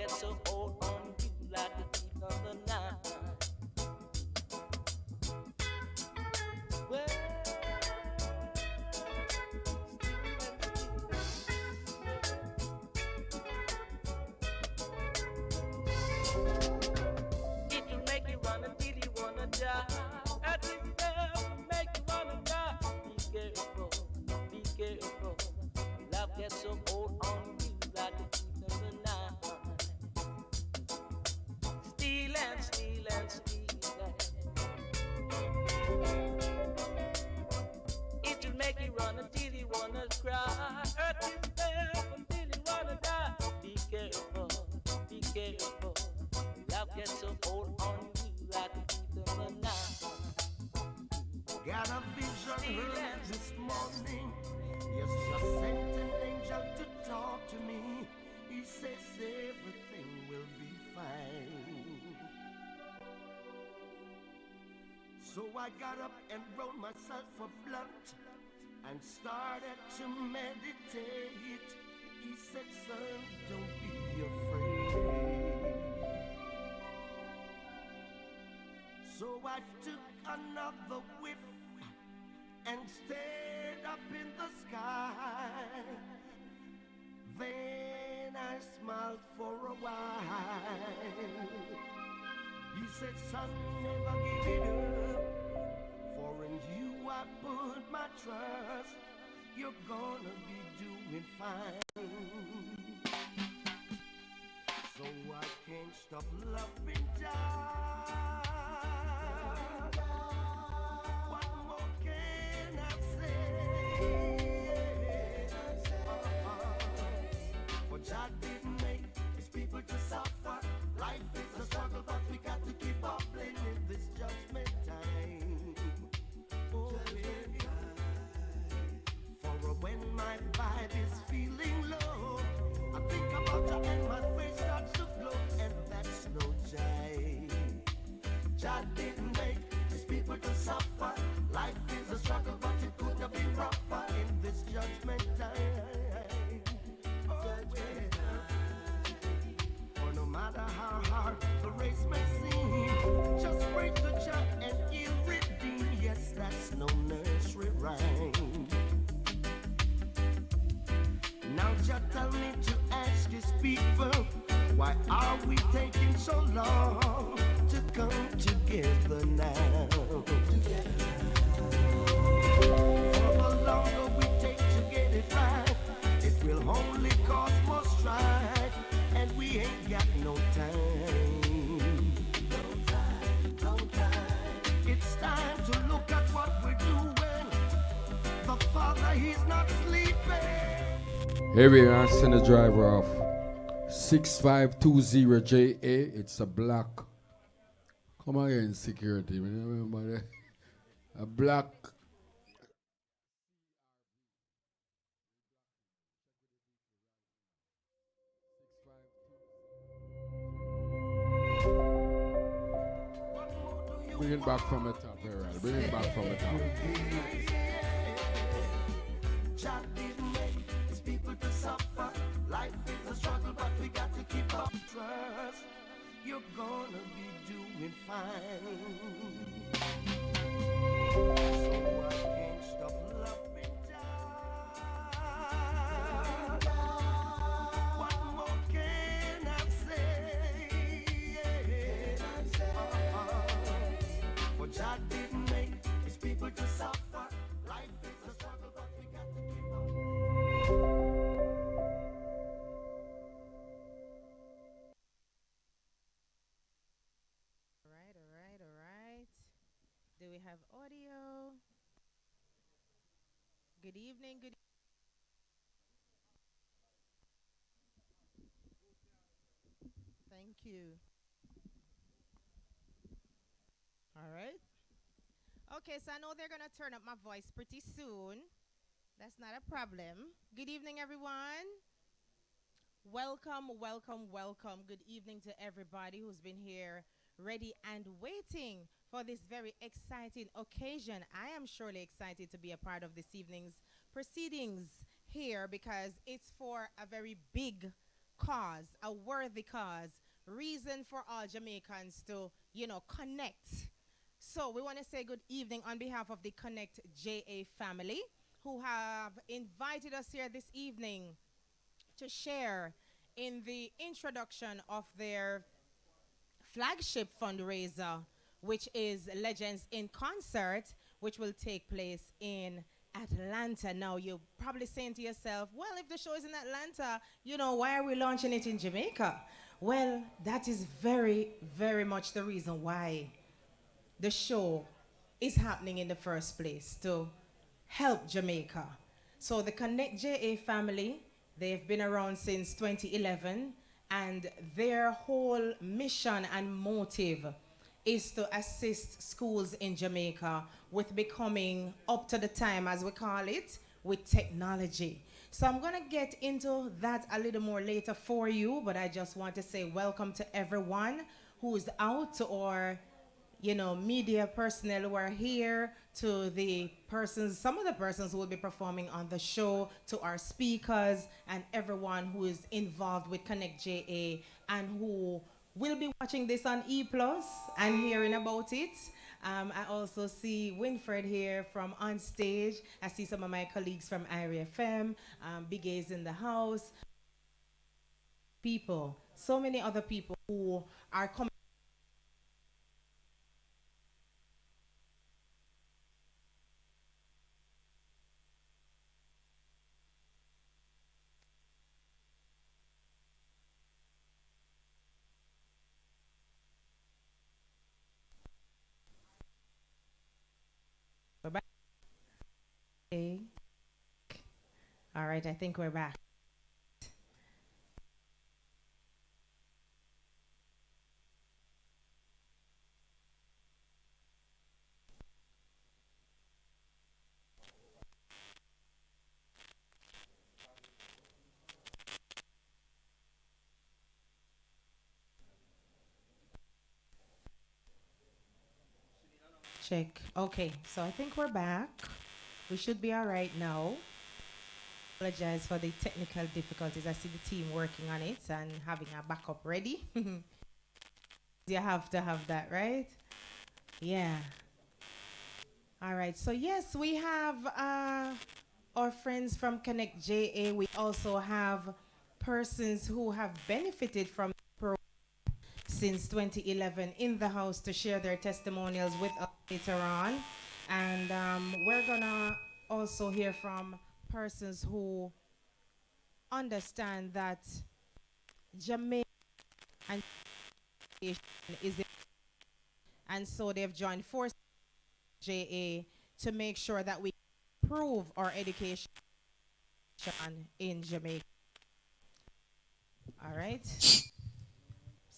gets so hold on you like the thief of the night. Well, it'll make you run until you wanna die. At this will make you wanna die. Be careful. Love gets so hold on you like the thief of the night. Steal and steal and steal. It'll make you run until you wanna cry. Earth is there until you wanna die. Be careful. Love gets so hold on you like a thief in the night. Got a vision early this morning. Yes, just sent an angel to talk to me. He says everything will be fine. So I got up and rolled myself a blunt and started to meditate. He said, son, don't be afraid. So I took another whiff and stared up in the sky. Then I smiled for a while. He said, son, never give it up, for in you I put my trust. You're gonna be doing fine. So I can't stop loving God. What more can I say? For God didn't make his people to suffer. Life is a struggle, but we got to keep up in this judgment time. Oh, yeah. For when my vibe is feeling low, I think about you and my face starts to glow, and that's no jive. God didn't make his people to suffer. Life is a struggle, but it could have been rougher in this judgment time. Oh, yeah. For no matter how hard the race may seem, just pray to Jah and he'll redeem. Yes, that's no nursery rhyme. Now Jah tell me to ask his people, why are we taking so long to come together now? For the longer we take to get it right, it will only cause more strife, and we ain't got no time. No time. It's time to look at what we're doing. The Father, he's not sleeping. Here we are, send the driver off 6520JA. It's a black. Come again, security. Remember that? A black. Bring it back from the top, Harold. Bring it back from the top. God didn't make his people to suffer. Life is a struggle, but we got to keep up trust. You're gonna be doing fine. So I can't stop loving God. What more can I say? For God didn't make his people to suffer. Life is a struggle, but we got to keep up. All right. Do we have audio? Good evening. Thank you. All right. Okay, so I know they're going to turn up my voice pretty soon. That's not a problem. Good evening, everyone. Welcome. Good evening to everybody who's been here, ready and waiting for this very exciting occasion. I am surely excited to be a part of this evening's proceedings here because it's for a very big cause, a worthy cause, reason for all Jamaicans to, connect. So we want to say good evening on behalf of the Connect JA family who have invited us here this evening to share in the introduction of their flagship fundraiser, which is Legends in Concert, which will take place in Atlanta. Now, you're probably saying to yourself, well, if the show is in Atlanta, why are we launching it in Jamaica? Well, that is very, very much the reason why the show is happening in the first place, to help Jamaica. So the Connect JA family, they've been around since 2011, and their whole mission and motive is to assist schools in Jamaica with becoming up to the time, as we call it, with technology. So I'm going to get into that a little more later for you, but I just want to say welcome to everyone who's out, or media personnel who are here, to the persons, some of the persons who will be performing on the show, to our speakers, and everyone who is involved with Connect JA and who will be watching this on E+ and hearing about it. I also see Winfred here from On Stage. I see some of my colleagues from IRI FM. Big A's in the house. People, so many other people who are coming. We're back. Okay. All right, I think we're back. Check. Okay, so I think we're back. We should be all right now. Apologize for the technical difficulties. I see the team working on it and having a backup ready. You have to have that, right? Yeah. All right, so yes, we have our friends from Connect JA. We also have persons who have benefited from the program since 2011 in the house to share their testimonials with us later on. And we're gonna also hear from persons who understand that Jamaica and is it, and so they've joined forces with JA to make sure that we improve our education in Jamaica. All right.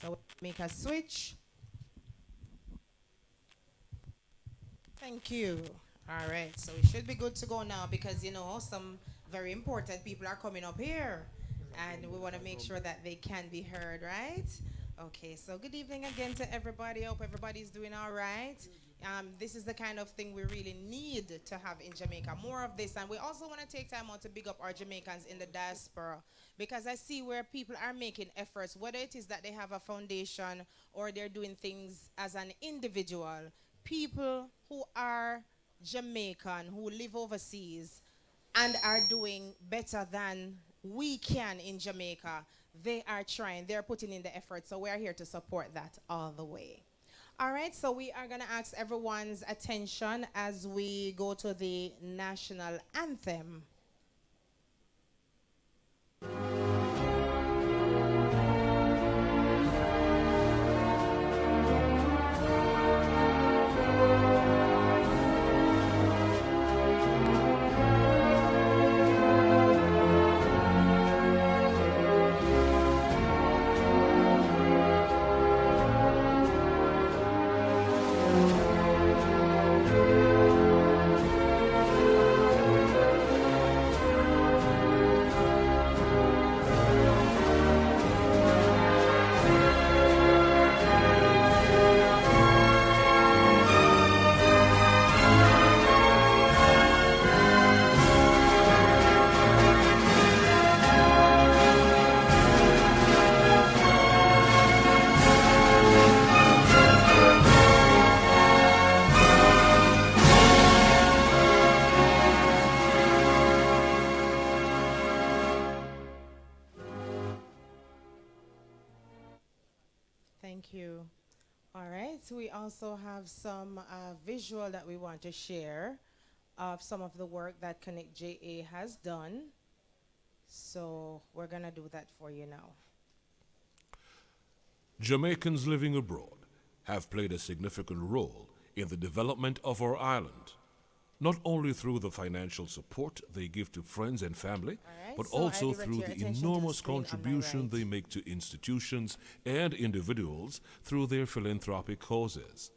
So make a switch. Thank you. All right, so we should be good to go now because, some very important people are coming up here and we want to make sure that they can be heard, right? Okay, so good evening again to everybody. Hope everybody's doing all right. This is the kind of thing we really need to have in Jamaica, more of this. And we also want to take time out to big up our Jamaicans in the diaspora, because I see where people are making efforts, whether it is that they have a foundation or they're doing things as an individual. People who are Jamaican, who live overseas and are doing better than we can in Jamaica, they are trying, they're putting in the effort, so we're here to support that all the way. All right, so we are going to ask everyone's attention as we go to the national anthem. Thank you. All right, so we also have some visual that we want to share of some of the work that Connect JA has done. So we're gonna do that for you now. Jamaicans living abroad have played a significant role in the development of our island, not only through the financial support they give to friends and family, All right, but so I also direct through your the attention to the enormous screen on my contribution right. they make to institutions and individuals through their philanthropic causes.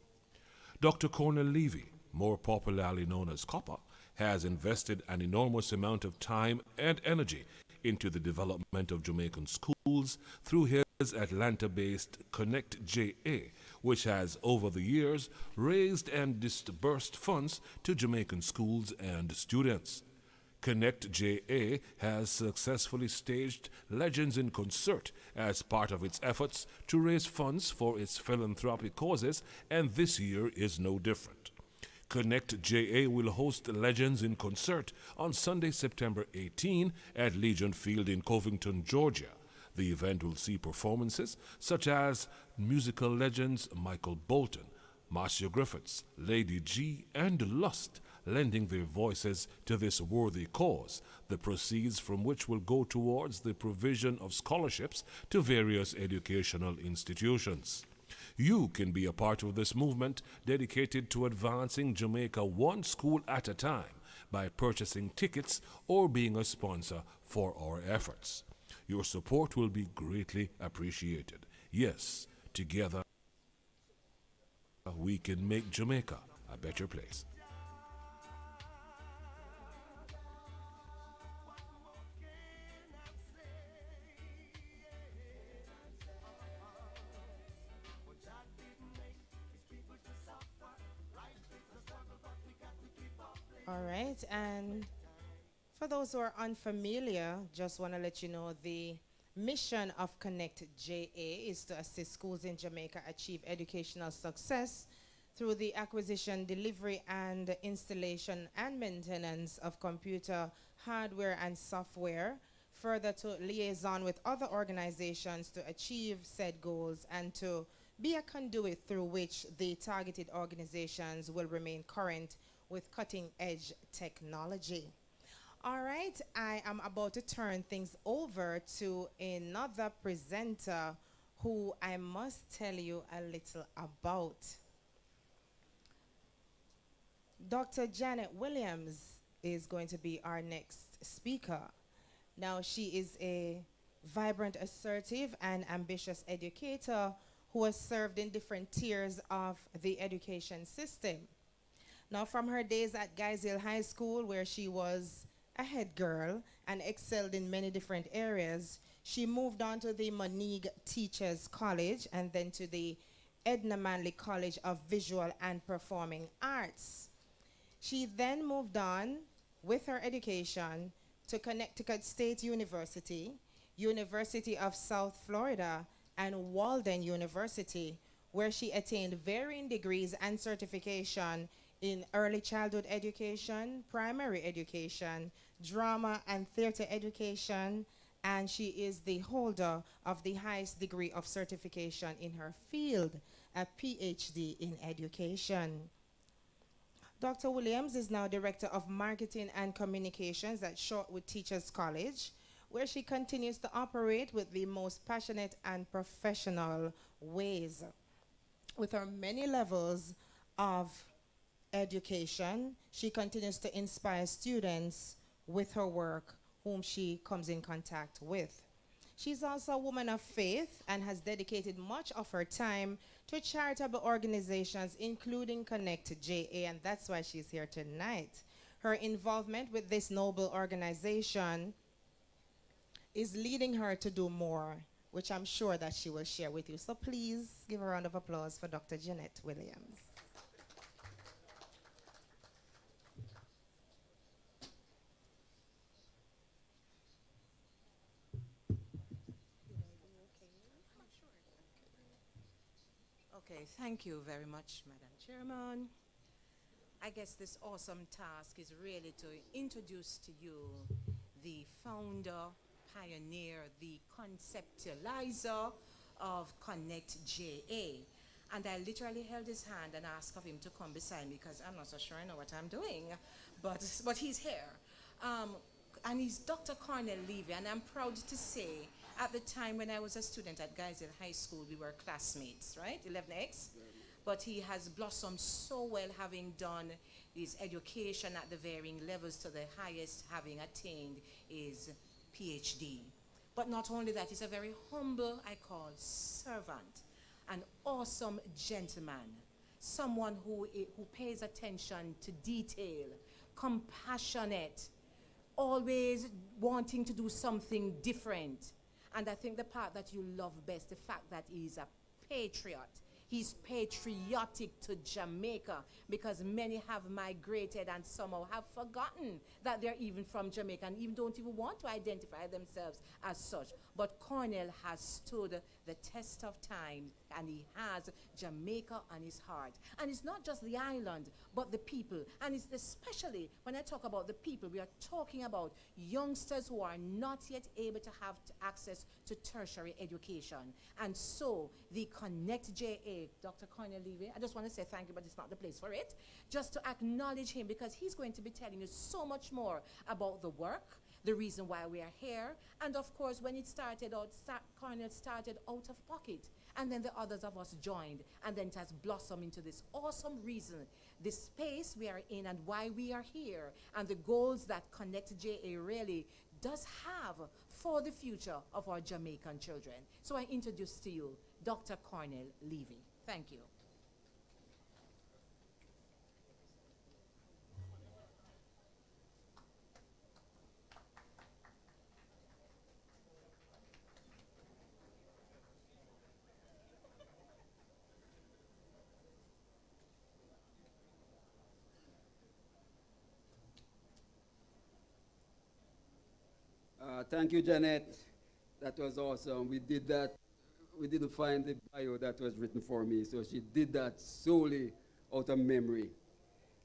Dr. Cornel Levy, more popularly known as Copper, has invested an enormous amount of time and energy into the development of Jamaican schools through his Atlanta-based Connect JA, which has over the years raised and disbursed funds to Jamaican schools and students. Connect JA has successfully staged Legends in Concert as part of its efforts to raise funds for its philanthropic causes, and this year is no different. Connect JA will host Legends in Concert on Sunday, September 18 at Legion Field in Covington, Georgia. The event will see performances such as musical legends Michael Bolton, Marcia Griffiths, Lady G, and Lust, lending their voices to this worthy cause, the proceeds from which will go towards the provision of scholarships to various educational institutions. You can be a part of this movement dedicated to advancing Jamaica one school at a time by purchasing tickets or being a sponsor for our efforts. Your support will be greatly appreciated. Yes, together we can make Jamaica a better place. All right, and for those who are unfamiliar, just want to let you know the mission of Connect JA is to assist schools in Jamaica achieve educational success through the acquisition, delivery, and installation and maintenance of computer hardware and software, further to liaison with other organizations to achieve said goals and to be a conduit through which the targeted organizations will remain current with cutting-edge technology. All right, I am about to turn things over to another presenter who I must tell you a little about. Dr. Janet Williams is going to be our next speaker. Now, she is a vibrant, assertive, and ambitious educator who has served in different tiers of the education system. Now, from her days at Guys Hill High School, where she was a head girl and excelled in many different areas, she moved on to the Monique Teachers College and then to the Edna Manley College of Visual and Performing Arts. She then moved on with her education to Connecticut State University, University of South Florida, and Walden University, where she attained varying degrees and certification in early childhood education, primary education, drama and theater education, and she is the holder of the highest degree of certification in her field, a PhD in education. Dr. Williams is now Director of Marketing and Communications at Shortwood Teachers College, where she continues to operate with the most passionate and professional ways. With her many levels of education, she continues to inspire students with her work whom she comes in contact with. She's also a woman of faith and has dedicated much of her time to charitable organizations, including Connect JA, and that's why she's here tonight. Her involvement with this noble organization is leading her to do more, which I'm sure that she will share with you. So please give a round of applause for Dr. Janet Williams. Okay, thank you very much, Madam Chairman. I guess this awesome task is really to introduce to you the founder, pioneer, the conceptualizer of Connect JA. And I literally held his hand and asked of him to come beside me because I'm not so sure I know what I'm doing, but he's here. And he's Dr. Cornell Levy, and I'm proud to say at the time when I was a student at Geisel High School, we were classmates, right? 11X? But he has blossomed so well, having done his education at the varying levels to the highest, having attained his PhD. But not only that, he's a very humble, I call, servant, an awesome gentleman, someone who pays attention to detail, compassionate, always wanting to do something different. And I think the part that you love best, the fact that he's a patriot. He's patriotic to Jamaica because many have migrated and somehow have forgotten that they're even from Jamaica and even don't even want to identify themselves as such. But Cornell has stood the test of time and he has Jamaica on his heart. And it's not just the island, but the people. And it's especially when I talk about the people, we are talking about youngsters who are not yet able to have access to tertiary education. And so the Connect JA, Dr. Cornell Levy, I just want to say thank you, but it's not the place for it, just to acknowledge him because he's going to be telling you so much more about the work, the reason why we are here, and of course when it started out, Cornell started out of pocket, and then the others of us joined, and then it has blossomed into this awesome reason, this space we are in and why we are here, and the goals that Connect JA really does have for the future of our Jamaican children. So I introduce to you Dr. Cornell Levy. Thank you. Thank you, Janet. That was awesome. We did that. We didn't find the bio that was written for me, so she did that solely out of memory.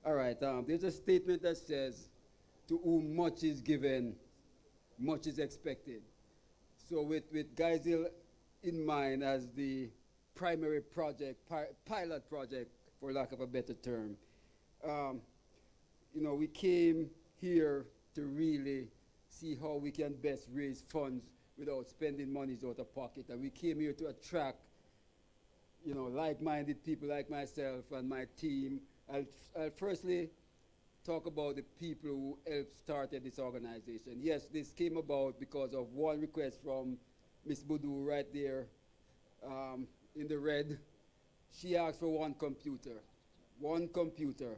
All right, there's a statement that says, to whom much is given, much is expected. So with Geisel in mind as the primary project, pilot project, for lack of a better term, we came here to really see how we can best raise funds without spending monies out of pocket. And we came here to attract, like-minded people like myself and my team. I'll firstly talk about the people who helped started this organization. Yes, this came about because of one request from Miss Boudou right there in the red. She asked for one computer. One computer.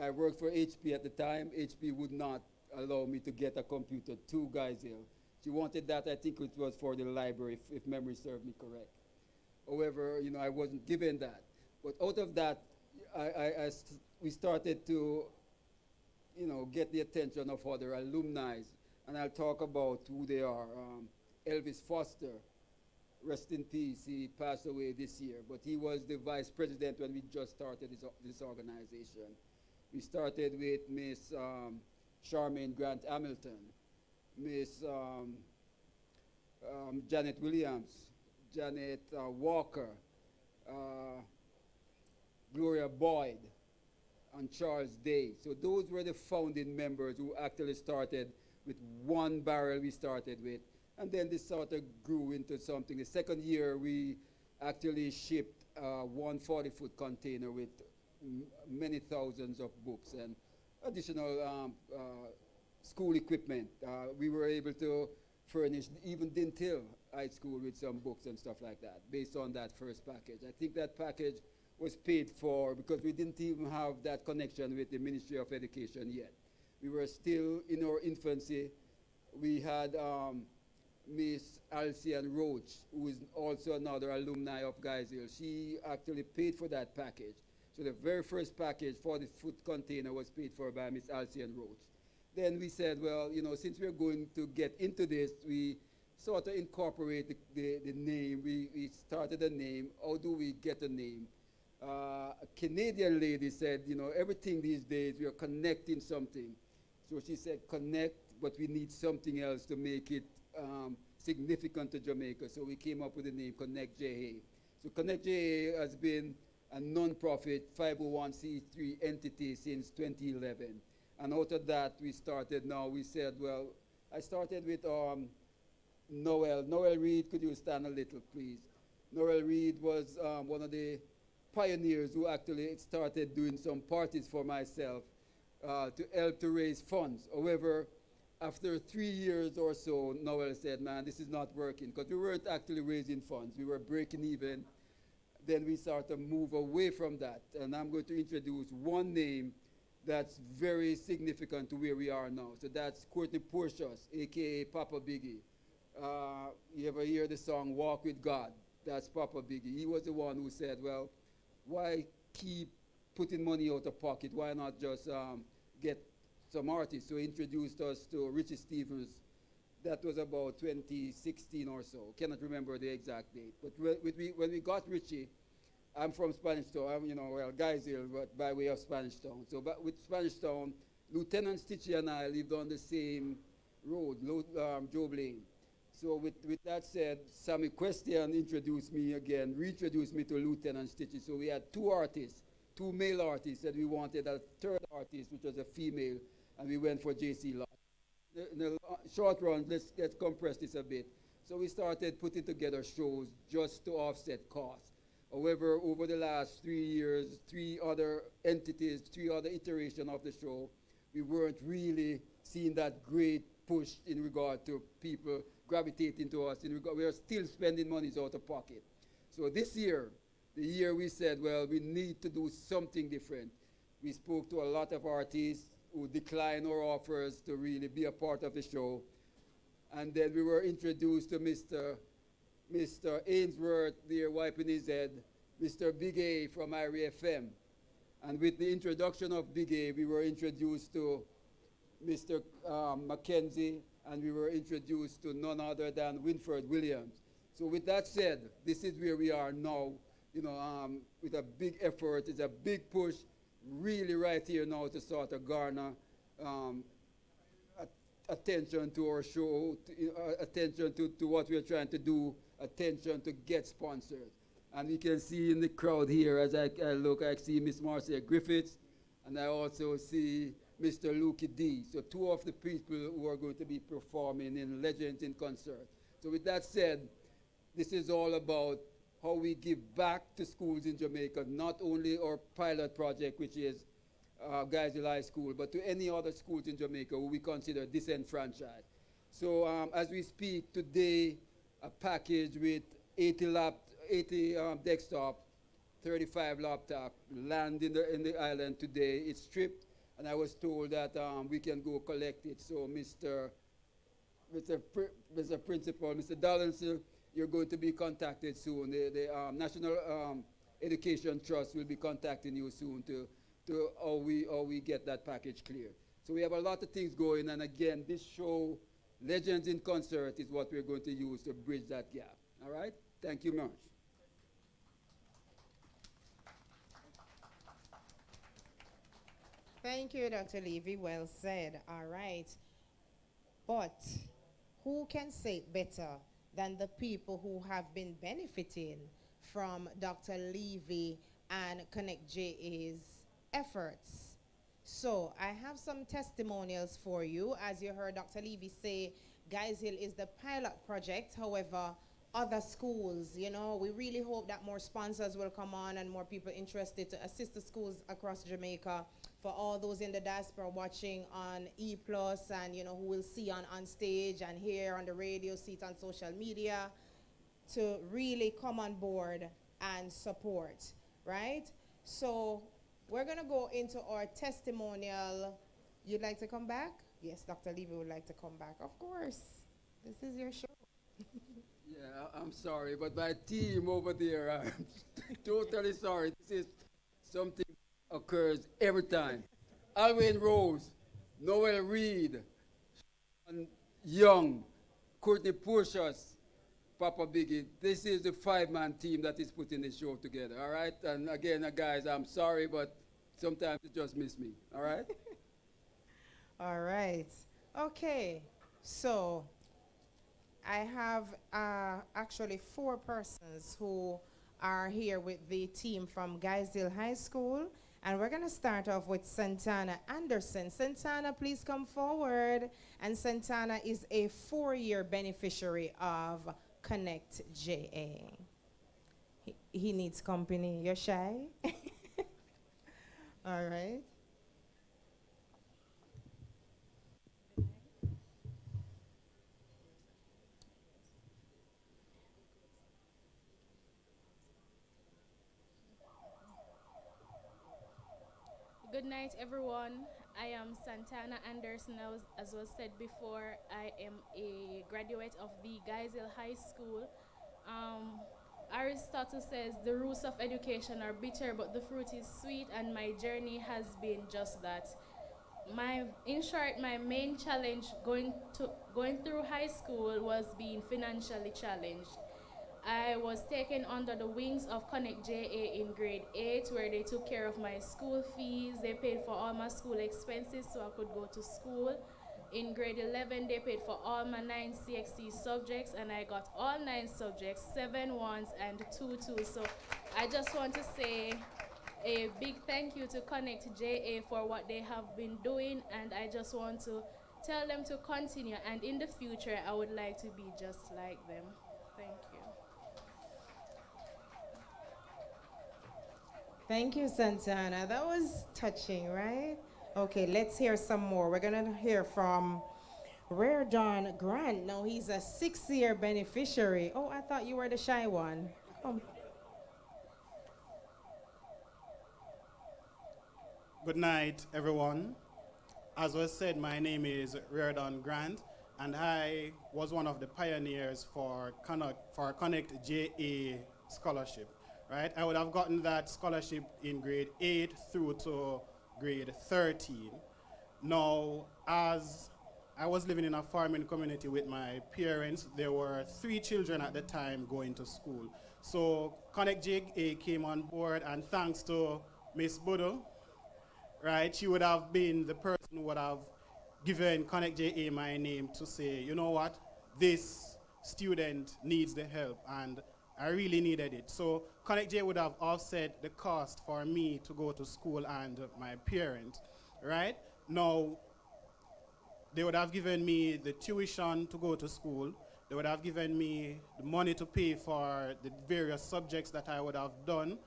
I worked for HP at the time. HP would not allow me to get a computer to Geisel. She wanted that, I think it was for the library, if memory serves me correct. However, I wasn't given that. But out of that, we started to, get the attention of other alumni. And I'll talk about who they are. Elvis Foster, rest in peace, he passed away this year. But he was the vice president when we just started this organization. We started with Miss Charmaine Grant Hamilton, Miss Janet Williams, Janet Walker, Gloria Boyd, and Charles Day. So those were the founding members who actually started with one barrel we started with. And then this sort of grew into something. The second year we actually shipped one 40-foot container with many thousands of books and additional school equipment. We were able to furnish even Dintil High School with some books and stuff like that based on that first package. I think that package was paid for because we didn't even have that connection with the Ministry of Education yet. We were still in our infancy. We had Miss Alcian Roach, who is also another alumni of Geisel. She actually paid for that package. So the very first package for the food container was paid for by Miss Alcian Roach. Then we said, well, since we're going to get into this, we sort of incorporate the name. We started a name. How do we get a name? A Canadian lady said, everything these days, we are connecting something. So she said, connect, but we need something else to make it significant to Jamaica. So we came up with the name Connect JA. So Connect JA has been a non-profit 501c3 entity since 2011. And out of that, we started now, we said, well, I started with Noel. Noel Reed, could you stand a little, please? Noel Reed was one of the pioneers who actually started doing some parties for myself to help to raise funds. However, after 3 years or so, Noel said, man, this is not working, because we weren't actually raising funds. We were breaking even. Then we started to move away from that. And I'm going to introduce one name that's very significant to where we are now. So that's Courtney Portius, a.k.a. Papa Biggie. You ever hear the song Walk with God? That's Papa Biggie. He was the one who said, well, why keep putting money out of pocket? Why not just get some artists? So he introduced us to Richie Stevens. That was about 2016 or so. Cannot remember the exact date. But when we got Richie, I'm from Spanish Town. I'm, Guys Hill, but by way of Spanish Town. So but with Spanish Town, Lieutenant Stitchie and I lived on the same road, Job Lane. So with that said, Sammy Question introduced me again, reintroduced me to Lieutenant Stitchie. So we had two artists, two male artists, and we wanted a third artist, which was a female, and we went for JC Lott. In the short run, let's compress this a bit. So we started putting together shows just to offset costs. However, over the last 3 years, three other entities, three other iterations of the show, we weren't really seeing that great push in regard to people gravitating to us. We are still spending monies out of pocket. So this year, the year we said, well, we need to do something different. We spoke to a lot of artists who declined our offers to really be a part of the show. And then we were introduced to Mr. Ainsworth there wiping his head, Mr. Big A from Irie FM. And with the introduction of Big A, we were introduced to Mr. Mackenzie, and we were introduced to none other than Winford Williams. So with that said, this is where we are now, with a big effort. It's a big push, really right here now to sort of garner attention to our show, attention to what we're trying to do, attention to get sponsors. And we can see in the crowd here, as I look, I see Miss Marcia Griffiths, and I also see Mr. Lukey D. So two of the people who are going to be performing in Legends in Concert. So with that said, this is all about how we give back to schools in Jamaica, not only our pilot project, which is Guys Hill High School, but to any other schools in Jamaica who we consider disenfranchised. So as we speak today, a package with 80 desktop, 35 laptop land in the island today. It's stripped, and I was told that we can go collect it. So Mr. Principal, Mr. Darlinson, you're going to be contacted soon. The National Education Trust will be contacting you soon to how we get that package clear. So we have a lot of things going, and again, this show, Legends in Concert, is what we're going to use to bridge that gap. All right? Thank you much. Thank you, Dr. Levy. Well said. All right. But who can say it better than the people who have been benefiting from Dr. Levy and Connect JA's efforts? So I have some testimonials for you. As you heard Dr. Levy say, Guys Hill is the pilot project. However, other schools, we really hope that more sponsors will come on and more people interested to assist the schools across Jamaica. For all those in the diaspora watching on E+ and who will see on stage and hear on the radio, see it on social media, to really come on board and support, right? So we're gonna go into our testimonial. You'd like to come back? Yes, Dr. Levy would like to come back. Of course, this is your show. Yeah, I'm sorry, but my team over there, I'm totally sorry. This is something occurs every time. Alwyn Rose, Noel Reed, Young, Courtney Portius, Papa Biggie. This is the 5-man team that is putting this show together, all right? And again, guys, I'm sorry, but sometimes you just miss me, all right? All right. Okay. So I have actually four persons who are here with the team from Guysdale High School. And we're going to start off with Santana Anderson. Santana, please come forward. And Santana is a 4-year beneficiary of Connect JA. He needs company. You're shy? All right. Good night, everyone. I am Santana Anderson. As was said before, I am a graduate of the Guysdale High School. Aristotle says the roots of education are bitter, but the fruit is sweet, and my journey has been just that. In short, my main challenge going through high school was being financially challenged. I was taken under the wings of Connect JA in grade 8, where they took care of my school fees. They paid for all my school expenses so I could go to school. In grade 11, they paid for all my 9 CXC subjects, and I got all 9 subjects, 7 ones and 2 twos. So I just want to say a big thank you to Connect JA for what they have been doing, and I just want to tell them to continue, and in the future, I would like to be just like them. Thank you. Thank you, Santana. That was touching, right? Okay, let's hear some more. We're going to hear from Reardon Grant. Now, he's a 6-year beneficiary. Oh, I thought you were the shy one. Good night, everyone. As was said, my name is Reardon Grant, and I was one of the pioneers for Connect JA scholarship. Right? I would have gotten that scholarship in grade 8 through to grade 13. Now, as I was living in a farming community with my parents, there were 3 children at the time going to school. So Connect JA came on board, and thanks to Miss Bodo, right, she would have been the person who would have given Connect JA my name to say, you know what, this student needs the help, and I really needed it. So Connect J would have offset the cost for me to go to school and my parents, right? Now, they would have given me the tuition to go to school. They would have given me the money to pay for the various subjects that I would have done,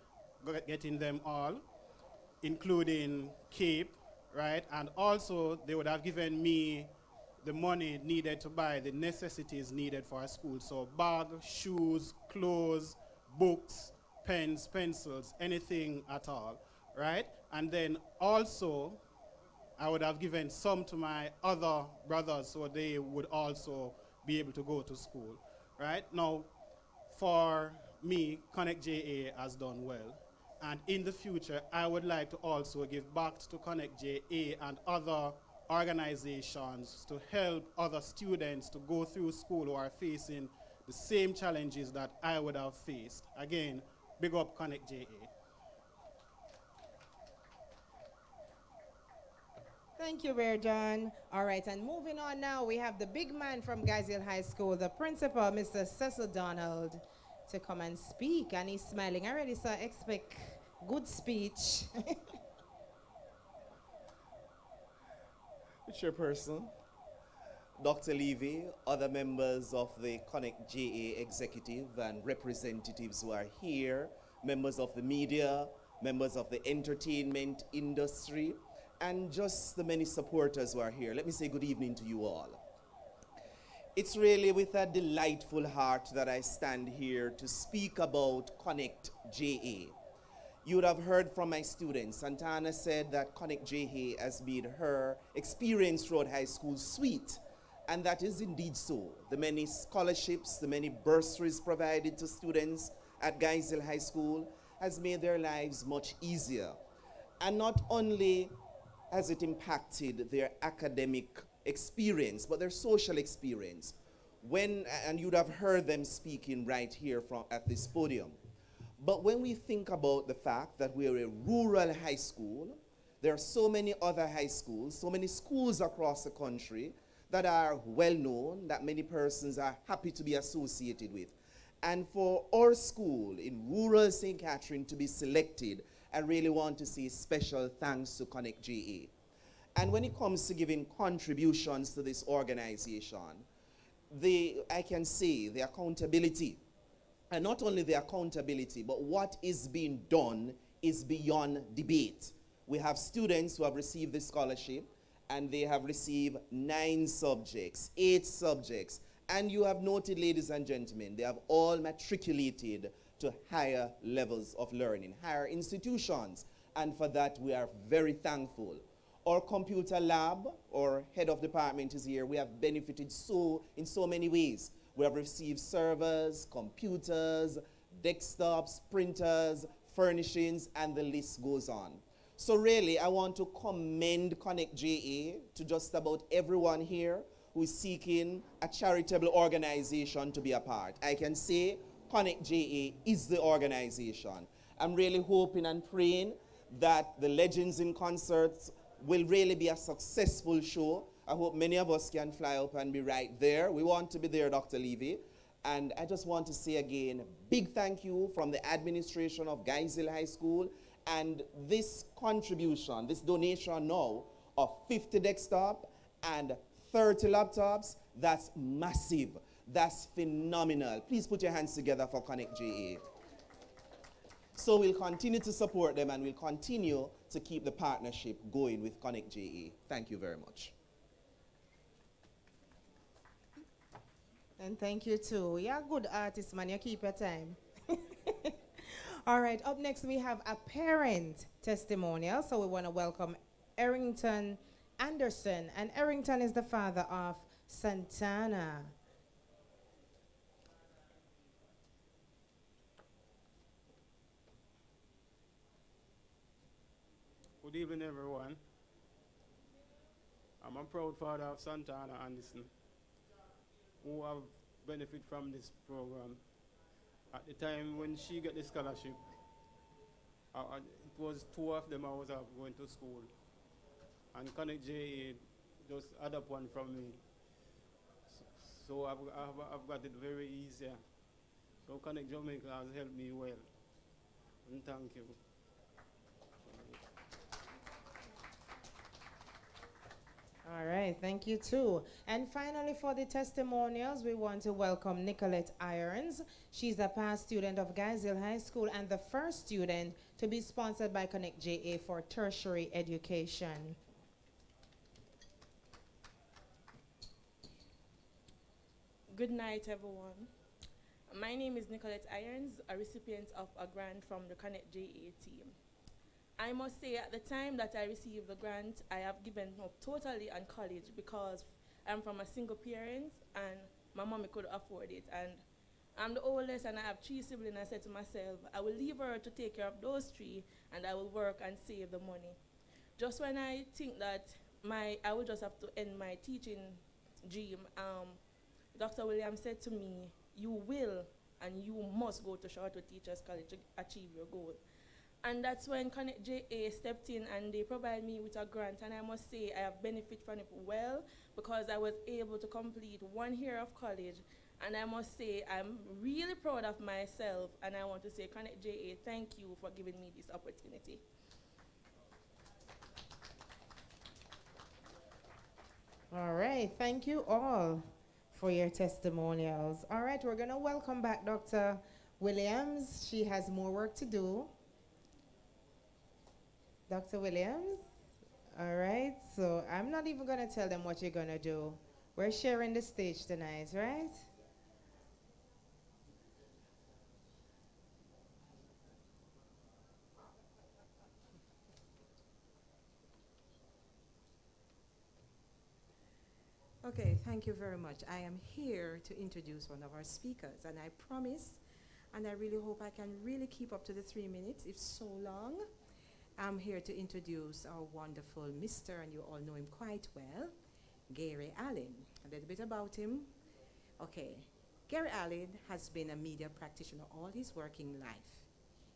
getting them all, including CAPE, right? And also, they would have given me the money needed to buy the necessities needed for a school. So bag, shoes, clothes, books, pens, pencils, anything at all, right? And then also, I would have given some to my other brothers so they would also be able to go to school, right? Now, for me, Connect JA has done well. And in the future, I would like to also give back to Connect JA and other organizations to help other students to go through school who are facing the same challenges that I would have faced. Again, big up Connect JA. Thank you, Reardon. All right, and moving on now, we have the big man from Guysdale High School, the principal, Mr. Cecil Donald, to come and speak. And he's smiling already, so I expect good speech. Chairperson, Dr. Levy, other members of the Connect JA executive and representatives who are here, members of the media, members of the entertainment industry, and just the many supporters who are here. Let me say good evening to you all. It's really with a delightful heart that I stand here to speak about Connect JA. You would have heard from my students. Santana said that Connect JA has made her experience throughout high school sweet, and that is indeed so. The many scholarships, the many bursaries provided to students at Guysdale High School has made their lives much easier. And not only has it impacted their academic experience, but their social experience. And you'd have heard them speaking right here at this podium. But when we think about the fact that we are a rural high school, there are so many other high schools, so many schools across the country that are well known, that many persons are happy to be associated with. And for our school in rural St. Catherine to be selected, I really want to say special thanks to Connect JA. And when it comes to giving contributions to this organization, I can say the accountability, and not only the accountability, but what is being done is beyond debate. We have students who have received this scholarship, and they have received 9 subjects, 8 subjects. And you have noted, ladies and gentlemen, they have all matriculated to higher levels of learning, higher institutions. And for that, we are very thankful. Our computer lab, our head of department is here. We have benefited in so many ways. We have received servers, computers, desktops, printers, furnishings, and the list goes on. So really, I want to commend Connect JA to just about everyone here who is seeking a charitable organization to be a part. I can say Connect JA is the organization. I'm really hoping and praying that the Legends in Concerts will really be a successful show. I hope many of us can fly up and be right there. We want to be there, Dr. Levy. And I just want to say again, big thank you from the administration of Guys Hill High School. And this contribution, this donation now of 50 desktop and 30 laptops, that's massive. That's phenomenal. Please put your hands together for Connect JA. So we'll continue to support them, and we'll continue to keep the partnership going with Connect JA. Thank you very much. And thank you too. You're a good artist, man. You keep your time. All right, up next we have a parent testimonial. So we want to welcome Errington Anderson. And Errington is the father of Santana. Good evening, everyone. I'm a proud father of Santana Anderson, who have benefited from this program. At the time when she got the scholarship, it was 2 of them I was going to school. And Connect JA just had up one from me. So I've got it very easy. So Connect Jamaica has helped me well. And thank you. All right, thank you too. And finally, for the testimonials, we want to welcome Nicolette Irons. She's a past student of Guys Hill High School and the first student to be sponsored by Connect JA for tertiary education. Good night, everyone. My name is Nicolette Irons, a recipient of a grant from the Connect JA team. I must say, at the time that I received the grant, I have given up totally on college because I'm from a single parent and my mommy could afford it. And I'm the oldest and I have 3 siblings. I said to myself, I will leave her to take care of those 3 and I will work and save the money. Just when I think that I will just have to end my teaching dream, Dr. Williams said to me, you will and you must go to Charlotte Teachers College to achieve your goal. And that's when Connect JA stepped in and they provided me with a grant. And I must say I have benefited from it well because I was able to complete 1 year of college. And I must say I'm really proud of myself. And I want to say, Connect JA, thank you for giving me this opportunity. All right, thank you all for your testimonials. All right, we're going to welcome back Dr. Williams. She has more work to do. Dr. Williams? All right, so I'm not even going to tell them what you're going to do. We're sharing the stage tonight, right? Okay, thank you very much. I am here to introduce one of our speakers, and I promise, and I really hope I can really keep up to the 3 minutes, if so long. I'm here to introduce our wonderful Mr., and you all know him quite well, Gary Allen. A little bit about him. Okay, Gary Allen has been a media practitioner all his working life.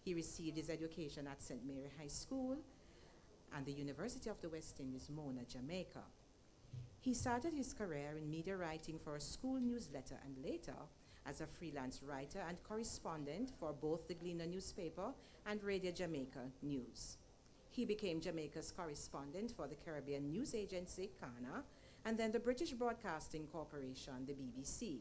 He received his education at St. Mary High School and the University of the West Indies, Mona, Jamaica. He started his career in media writing for a school newsletter and later as a freelance writer and correspondent for both the Gleaner newspaper and Radio Jamaica News. He became Jamaica's correspondent for the Caribbean news agency, CANA, and then the British Broadcasting Corporation, the BBC.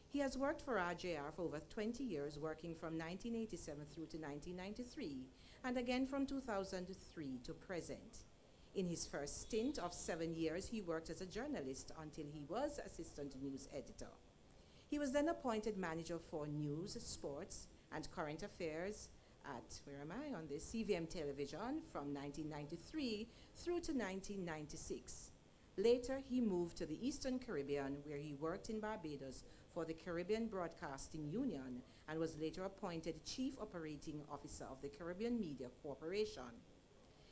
He has worked for RJR for over 20 years, working from 1987 through to 1993, and again from 2003 to present. In his first stint of 7 years, he worked as a journalist until he was assistant news editor. He was then appointed manager for news, sports, and current affairs at, CVM Television from 1993 through to 1996. Later, he moved to the Eastern Caribbean, where he worked in Barbados for the Caribbean Broadcasting Union and was later appointed Chief Operating Officer of the Caribbean Media Corporation.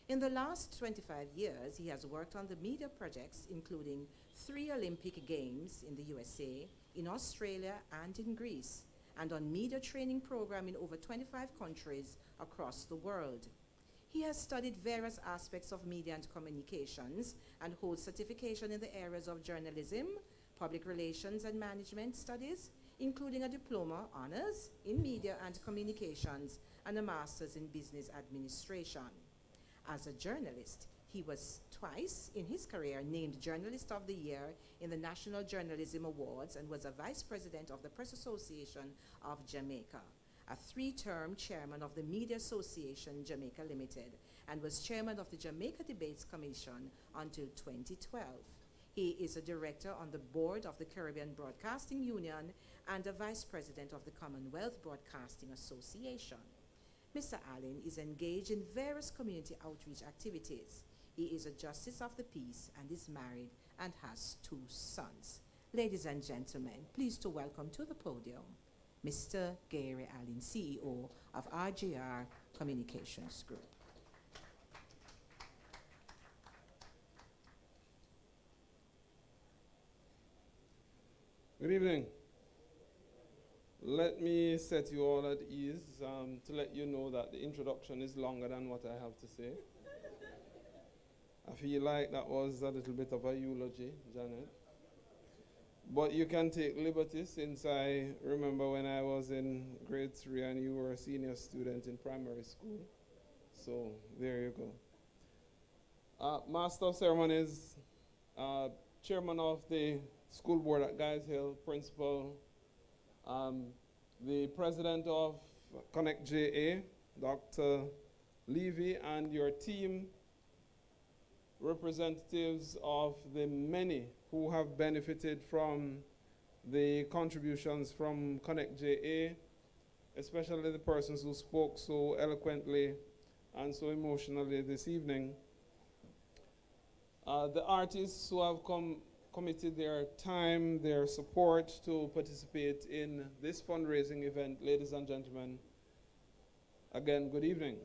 In the last 25 years, he has worked on the media projects including 3 Olympic Games in the USA, in Australia, and in Greece, and on media training program in over 25 countries across the world. He has studied various aspects of media and communications and holds certification in the areas of journalism, public relations and management studies, including a diploma honors in media and communications and a master's in business administration. As a journalist, he was twice in his career named Journalist of the Year in the National Journalism Awards and was a vice president of the Press Association of Jamaica, a 3-term chairman of the Media Association Jamaica Limited, and was chairman of the Jamaica Debates Commission until 2012. He is a director on the board of the Caribbean Broadcasting Union and a vice president of the Commonwealth Broadcasting Association. Mr. Allen is engaged in various community outreach activities. He is a justice of the peace and is married and has 2 sons. Ladies and gentlemen, pleased to welcome to the podium Mr. Gary Allen, CEO of RJR Communications Group. Good evening. Let me set you all at ease to let you know that the introduction is longer than what I have to say. I feel like that was a little bit of a eulogy, Janet. But you can take liberty since I remember when I was in grade 3 and you were a senior student in primary school. So there you go. Master of Ceremonies, Chairman of the School Board at Guys Hill, Principal, the President of Connect JA, Dr. Levy, and your team, representatives of the many who have benefited from the contributions from Connect JA, especially the persons who spoke so eloquently and so emotionally this evening. The artists who have committed their time, their support to participate in this fundraising event. Ladies and gentlemen, again, good evening.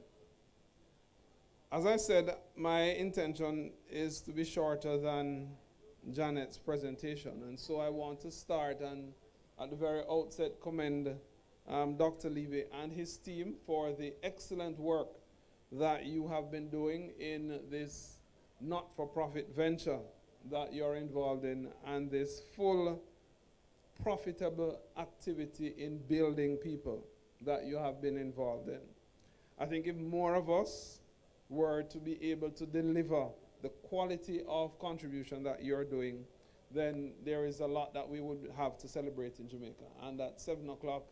As I said, my intention is to be shorter than Janet's presentation, and so I want to start and at the very outset commend Dr. Levy and his team for the excellent work that you have been doing in this not-for-profit venture that you're involved in, and this full profitable activity in building people that you have been involved in. I think if more of us were to be able to deliver the quality of contribution that you're doing, then there is a lot that we would have to celebrate in Jamaica. And at 7 o'clock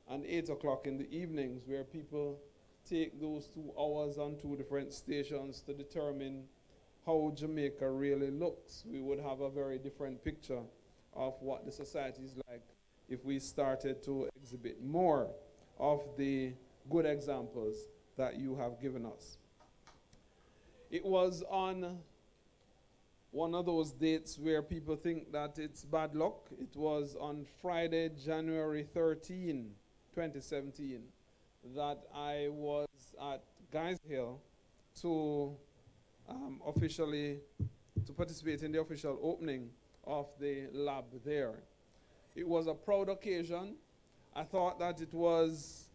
and 8 o'clock in the evenings, where people take those 2 hours on 2 different stations to determine how Jamaica really looks, we would have a very different picture of what the society is like if we started to exhibit more of the good examples that you have given us. It was on one of those dates where people think that it's bad luck. It was on Friday, January 13, 2017, that I was at Guys Hill to participate in the official opening of the lab there. It was a proud occasion. I thought that it was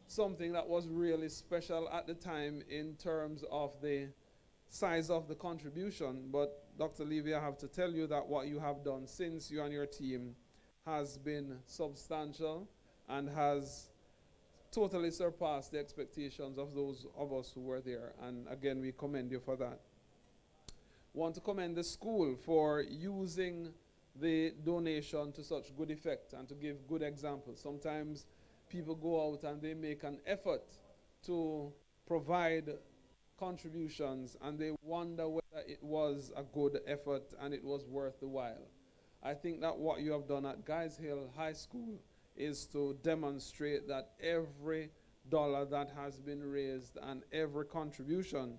something that was really special at the time in terms of the size of the contribution, but Dr. Levy, I have to tell you that what you have done since you and your team has been substantial and has totally surpassed the expectations of those of us who were there. And again, we commend you for that. Want to commend the school for using the donation to such good effect and to give good examples. Sometimes people go out and they make an effort to provide contributions and they wonder whether it was a good effort and it was worth the while. I think that what you have done at Guys Hill High School is to demonstrate that every dollar that has been raised and every contribution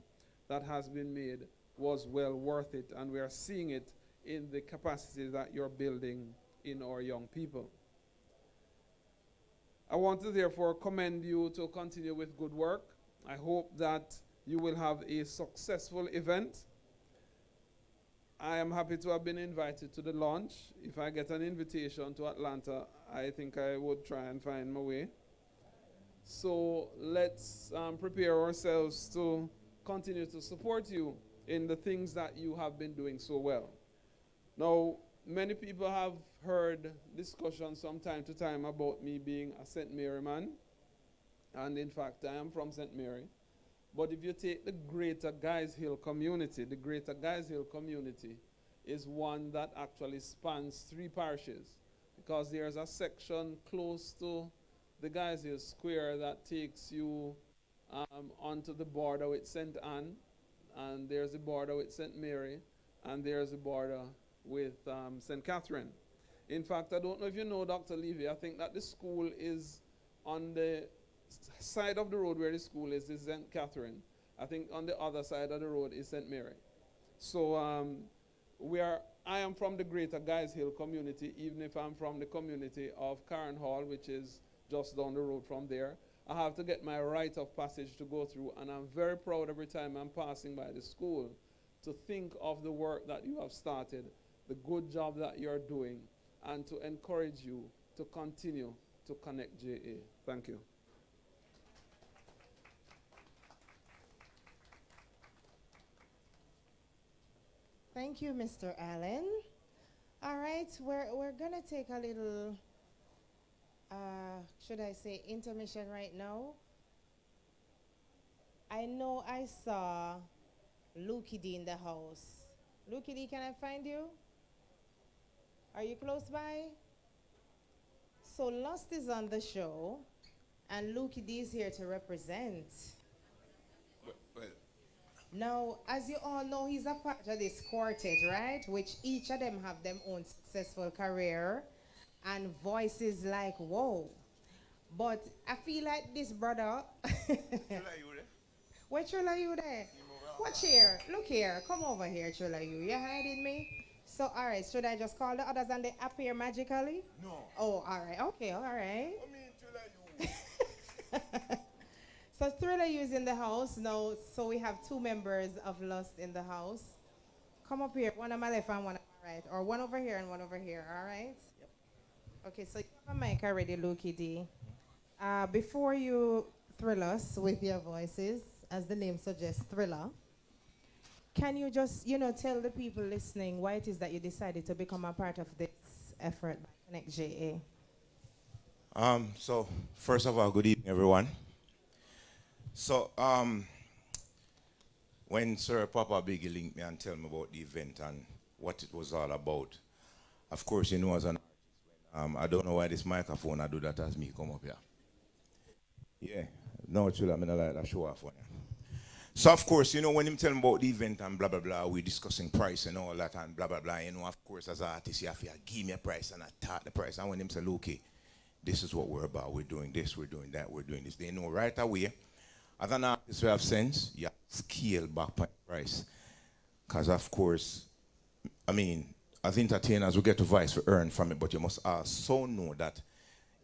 that has been made was well worth it, and we are seeing it in the capacity that you're building in our young people. I want to therefore commend you to continue with good work. I hope that you will have a successful event. I am happy to have been invited to the launch. If I get an invitation to Atlanta, I think I would try and find my way. So let's prepare ourselves to continue to support you in the things that you have been doing so well. Now, many people have heard discussions from time to time about me being a St. Mary man, and in fact, I am from St. Mary. But if you take the Greater Guys Hill community, the Greater Guys Hill community is one that actually spans 3 parishes, because there's a section close to the Guys Hill Square that takes you onto the border with St. Anne, and there's a border with St. Mary, and there's a border with St. Catherine. In fact, I don't know if you know, Dr. Levy, I think that the school is on the side of the road where the school is St. Catherine. I think on the other side of the road is St. Mary. So I am from the Greater Guys Hill community, even if I'm from the community of Karen Hall, which is just down the road from there. I have to get my rite of passage to go through, and I'm very proud every time I'm passing by the school to think of the work that you have started, the good job that you're doing, and to encourage you to continue to connect JA. Thank you. Thank you, Mr. Allen. All right, we're gonna take a little, should I say intermission right now? I know I saw Lukey D in the house. Lukey D, can I find you? Are you close by? So Lust is on the show, and Lukey D is here to represent. Well. Now, as you all know, he's a part of this quartet, right? Which each of them have their own successful career and voices like, whoa. But I feel like this brother. Where Chula you there? Watch here. Look here. Come over here, Chula you. You're hiding me? So, all right. Should I just call the others and they appear magically? No. Oh, all right. Okay, all right. I mean, Chula you. So Thriller U is in the house now. So we have 2 members of Lust in the house. Come up here. One on my left and one on my right. Or one over here and one over here. All right? Yep. Okay, so you have a mic already, Lukey D. Before you thrill us with your voices, as the name suggests, Thriller, can you just, tell the people listening why it is that you decided to become a part of this effort by Connect JA? So, first of all, good evening, everyone. So, when Sir Papa Biggie linked me and tell me about the event and what it was all about, of course, as an artist, I don't know why this microphone I do that as me come up here. Yeah, no, Chula, I'm not like that show off on you. So, of course, when him tell me about the event and blah, blah, blah, we discussing price and all that and blah, blah, blah, of course, as an artist, you have to give me a price and I talk the price. And when him say, okay, this is what we're about, we're doing this, we're doing that, we're doing this, they know right away. As an artist who have sense, you have to scale back on price. Because, of course, as entertainers, we get a voice for earn from it, but you must also know that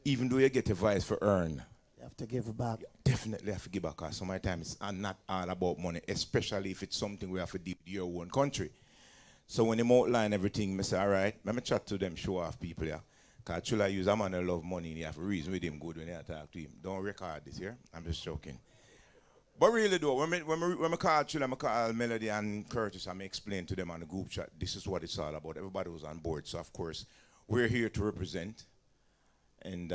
even though you get a voice for earn, you have to give back. You definitely have to give back, because sometimes it's not all about money, especially if it's something we have to do with your own country. So when they outline everything, I say, all right, let me chat to them, show off people here. Because Chula use a man who love money, and you have to reason with him good when you talk to him. Don't record this here. I'm just joking. But really though, when I call Chilla, I call Melody and Curtis, I explain to them on the group chat, this is what it's all about. Everybody was on board. So of course, we're here to represent. And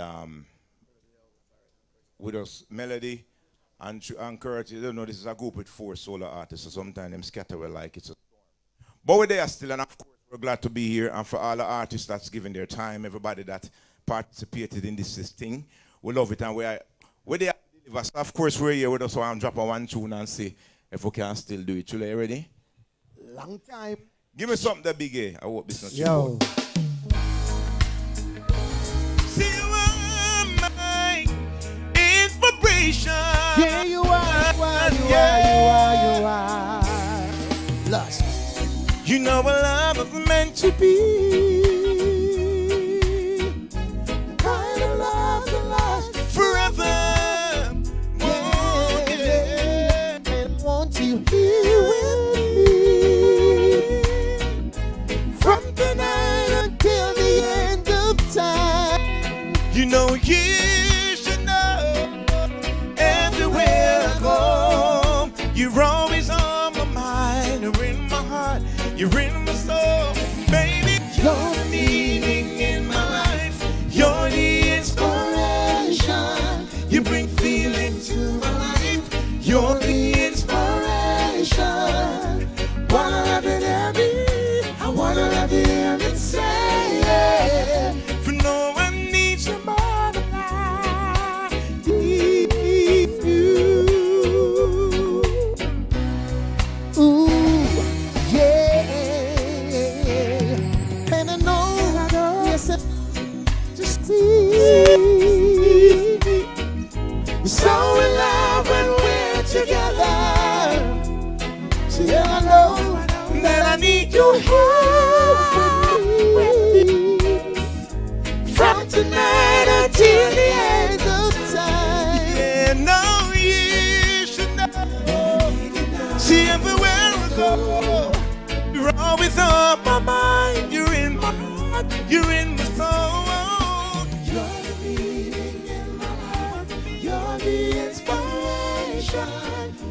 with us, Melody and Curtis, you don't know, this is a group with 4 solo artists, so sometimes them scatter well like it's a storm. But we're there still, and of course, we're glad to be here. And for all the artists that's given their time, everybody that participated in this thing, we love it. And we're there. So of course, we're here with us, so I'm dropping one tune and see if we can still do it. Chula, you ready? Long time. Give me something that big, eh? I hope this not Yo. See, you are my inspiration. Yeah, you are. Lost. You know what love is meant to be. The kind of love that lasts forever. Yeah. And want you here with me. From tonight until the end of time. You know you should know. Everywhere I go, you're always on my mind. You're in my heart. You're in my soul, baby. You're the meaning in my life. You're the inspiration. You bring feeling to my life. You're the inspiration. Wanna have it every. I wanna have it every say. For no one needs you more than I need you. Ooh. Just see. We're so in love when we're together. See, I know that I need you here with me. From tonight until the end of time. Yeah, no, you should know. See, everywhere I go, you're always on my mind. You're in my heart. You're in my soul. You're the meaning in my life. You're the inspiration.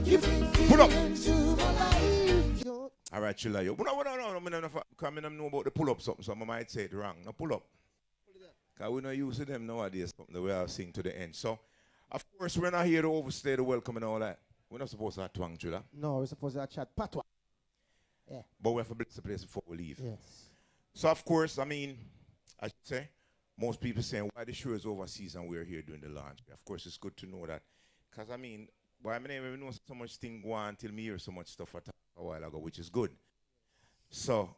You bring feeling to my life. All right, Chilla, yo. No, because I know about the pull-up something, so I might say it wrong. No, pull up. Because we're not used to them nowadays, something the way I sing to the end. So, of course, we're not here to overstay the welcome and all that. We're not supposed to have twang, Chilla. No, we're supposed to have chat patwa. Yeah. But we have to bless the place before we leave. Yes. So, of course, I mean, I should say, most people saying, why the show is overseas and we're here doing the launch? Of course, it's good to know that. Because, I mean, why I never know so much thing go on until me hear so much stuff a while ago, which is good. So,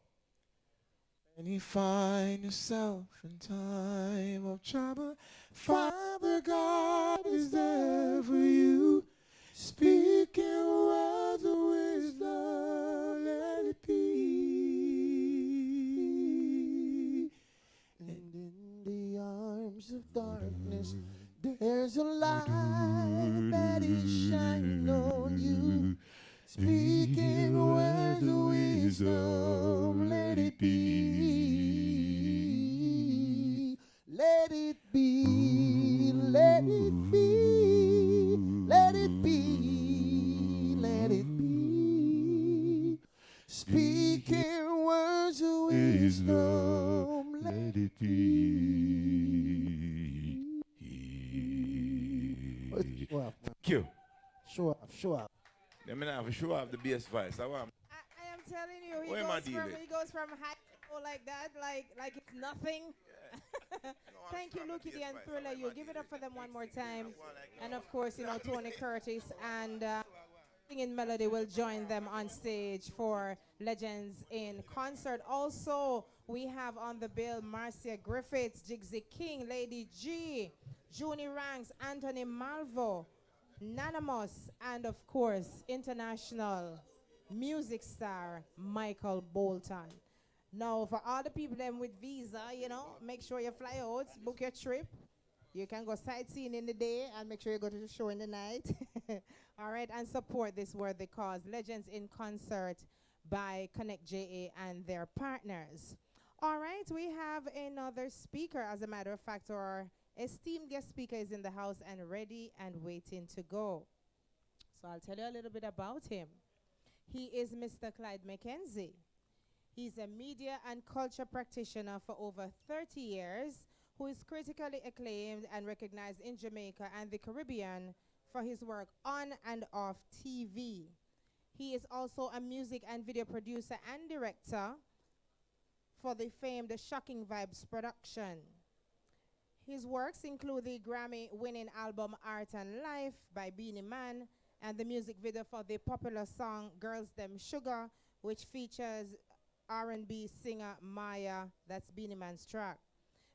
when you find yourself in time of trouble, Father God is there for you, speaking words of wisdom, let it be. And in the arms of darkness, there's a light that is shining on you, speaking words of wisdom, let it be. Let it be, let it be, let it be, let it be. Speaking words of wisdom, let it be. Thank you. Show up. Let me now show off the bass voice. I am telling you, he goes from high school like that, like it's nothing. Yeah. Thank you, Lucky D and Thriller. You give it up for them one more time. And of course, you know, Tony Curtis and Singing Melody will join them on stage for Legends in Concert. Also, we have on the bill Marcia Griffiths, Jigsy King, Lady G, Junie Ranks, Anthony Malvo, Nanamos, and of course, international music star Michael Bolton. Now, for all the people them with visa, you know, make sure you fly out, book your trip. You can go sightseeing in the day and make sure you go to the show in the night. All right, and support this worthy cause. Legends in Concert by Connect JA and their partners. All right, we have another speaker. As a matter of fact, our esteemed guest speaker is in the house and ready and waiting to go. So I'll tell you a little bit about him. He is Mr. Clyde McKenzie. He's a media and culture practitioner for over 30 years who is critically acclaimed and recognized in Jamaica and the Caribbean for his work on and off TV. He is also a music and video producer and director for the famed Shocking Vibes production. His works include the Grammy-winning album Art and Life by Beenie Man and the music video for the popular song Girls Them Sugar, which features R&B singer Maya. That's Beenie Man's track.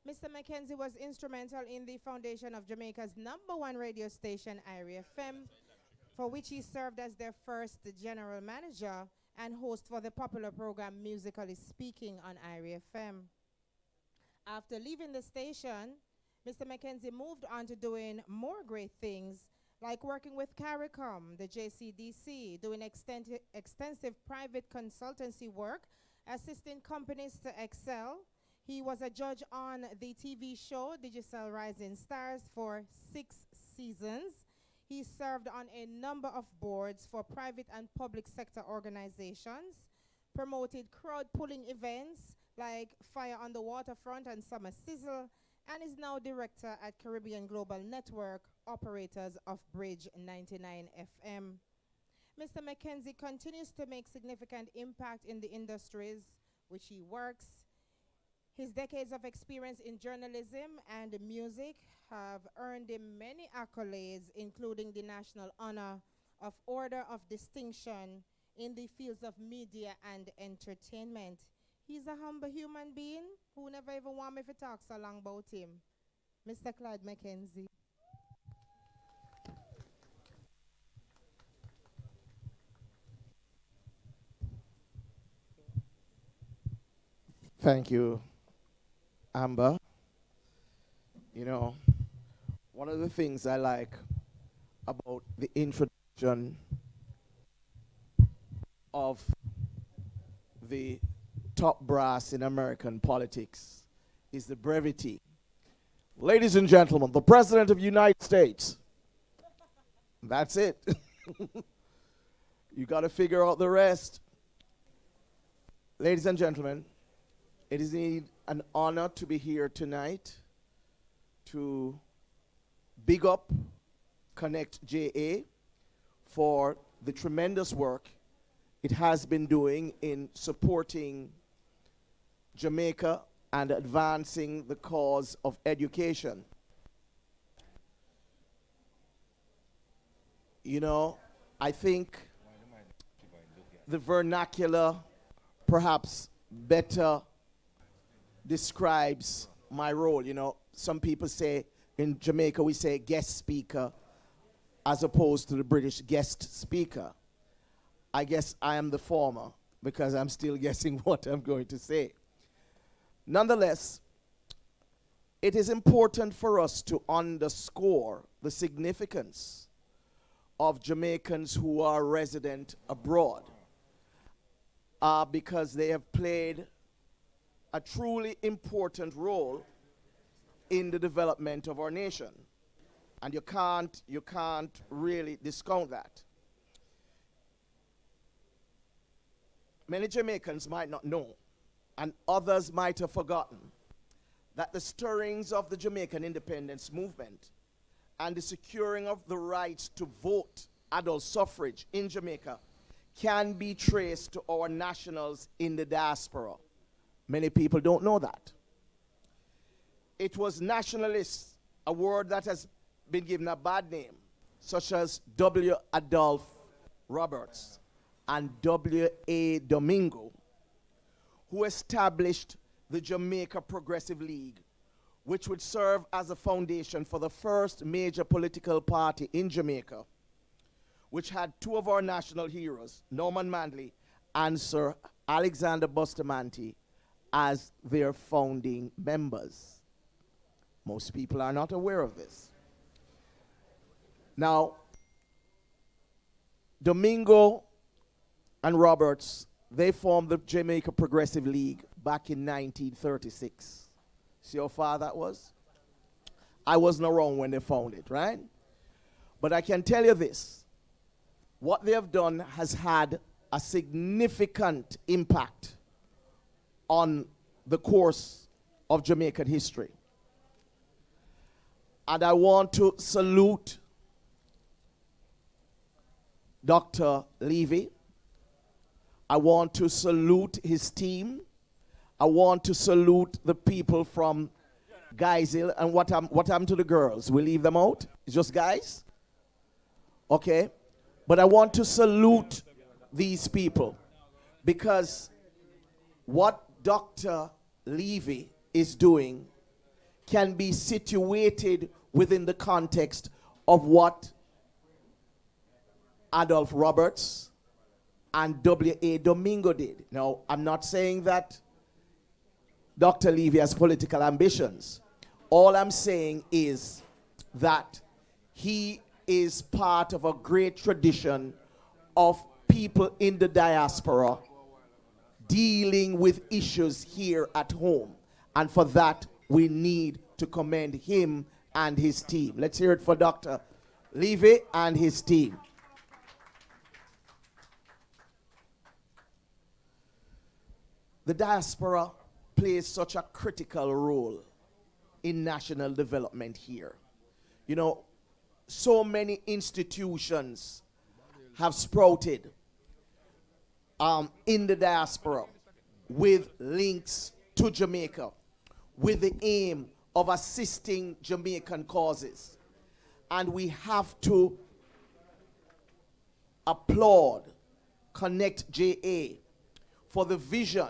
Mr. McKenzie was instrumental in the foundation of Jamaica's #1 radio station, IRIE FM, for which he served as their first general manager and host for the popular program Musically Speaking on IRIE FM. After leaving the station, Mr. McKenzie moved on to doing more great things, like working with CARICOM, the JCDC, doing extensive private consultancy work, assisting companies to excel. He was a judge on the TV show Digicel Rising Stars for 6 seasons. He served on a number of boards for private and public sector organizations, promoted crowd-pulling events like Fire on the Waterfront and Summer Sizzle, and is now director at Caribbean Global Network, operators of Bridge 99 FM. Mr. McKenzie continues to make significant impact in the industries which he works. His decades of experience in journalism and music have earned him many accolades, including the national honor of Order of Distinction in the fields of media and entertainment. He's a humble human being who never even want me to talk so long about him. Mr. Clyde McKenzie. Thank you, Amber. You know, one of the things I like about the introduction of the top brass in American politics is the brevity. Ladies and gentlemen, the President of the United States. That's it. You got to figure out the rest. Ladies and gentlemen, it is indeed an honor to be here tonight to big up Connect JA for the tremendous work it has been doing in supporting Jamaica and advancing the cause of education. You know, I think the vernacular perhaps better describes my role. You know, some people say in Jamaica we say guest speaker as opposed to the British guest speaker. I guess I am the former because I'm still guessing what I'm going to say. Nonetheless, it is important for us to underscore the significance of Jamaicans who are resident abroad because they have played a truly important role in the development of our nation. And you can't really discount that. Many Jamaicans might not know, and others might have forgotten, that the stirrings of the Jamaican independence movement and the securing of the right to vote, adult suffrage in Jamaica, can be traced to our nationals in the diaspora. Many people don't know that. It was nationalists, a word that has been given a bad name, such as W. Adolph Roberts and W. A. Domingo, who established the Jamaica Progressive League, which would serve as a foundation for the first major political party in Jamaica, which had two of our national heroes, Norman Manley and Sir Alexander Bustamante, as their founding members. Most people are not aware of this. Now, Domingo and Roberts, they formed the Jamaica Progressive League back in 1936. See how far that was? I wasn't around when they founded it, right? But I can tell you this. what they have done has had a significant impact on the course of Jamaican history. And I want to salute Dr. Levy. I want to salute his team. I want to salute the people from Geisel. And what happened to the girls? We leave them out? It's just guys? Okay. But I want to salute these people because what Dr. Levy is doing can be situated within the context of what Adolph Roberts and W.A. Domingo did. Now, I'm not saying that Dr. Levy has political ambitions. All I'm saying is that he is part of a great tradition of people in the diaspora dealing with issues here at home. And for that, we need to commend him and his team. Let's hear it for Dr. Levy and his team. The diaspora plays such a critical role in national development here. You know, so many institutions have sprouted in the diaspora with links to Jamaica, with the aim of assisting Jamaican causes. And we have to applaud Connect JA for the vision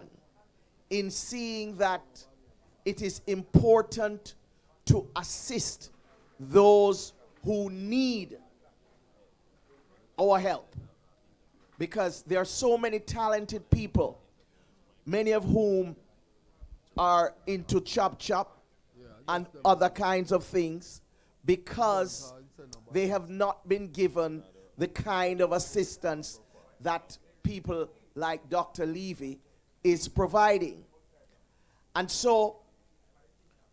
in seeing that it is important to assist those who need our help. Because there are so many talented people, many of whom are into chop and other kinds of things because they have not been given the kind of assistance that people like Dr. Levy is providing. And so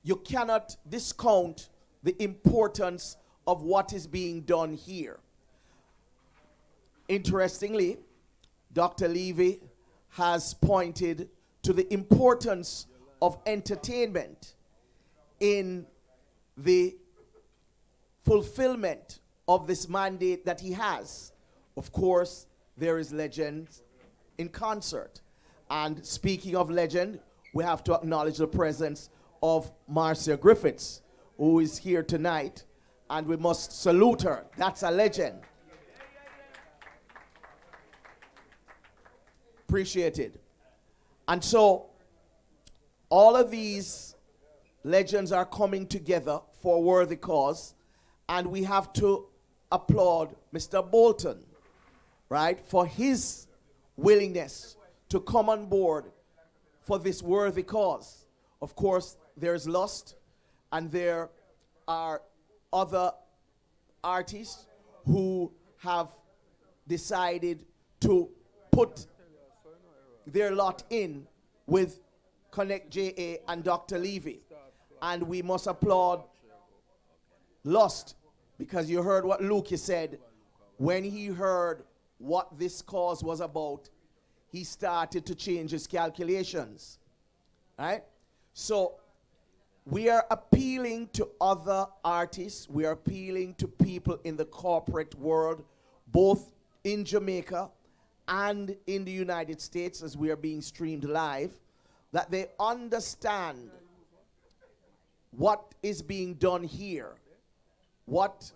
you cannot discount the importance of what is being done here. Interestingly, Dr. Levy has pointed to the importance of entertainment in the fulfillment of this mandate that he has. Of course, there is legends in concert. And speaking of legend, we have to acknowledge the presence of Marcia Griffiths, who is here tonight, and we must salute her. That's a legend. Appreciated. And so, all of these legends are coming together for a worthy cause, and we have to applaud Mr. Bolton, right, for his willingness to come on board for this worthy cause. Of course, there's Lust, and there are other artists who have decided to put their lot in with Connect JA and Dr. Levy. And we must applaud Lust, because you heard what Luke said. When he heard what this cause was about, he started to change his calculations. Right? So we are appealing to other artists. We are appealing to people in the corporate world, both in Jamaica and in the United States, as we are being streamed live, that they understand what is being done here, what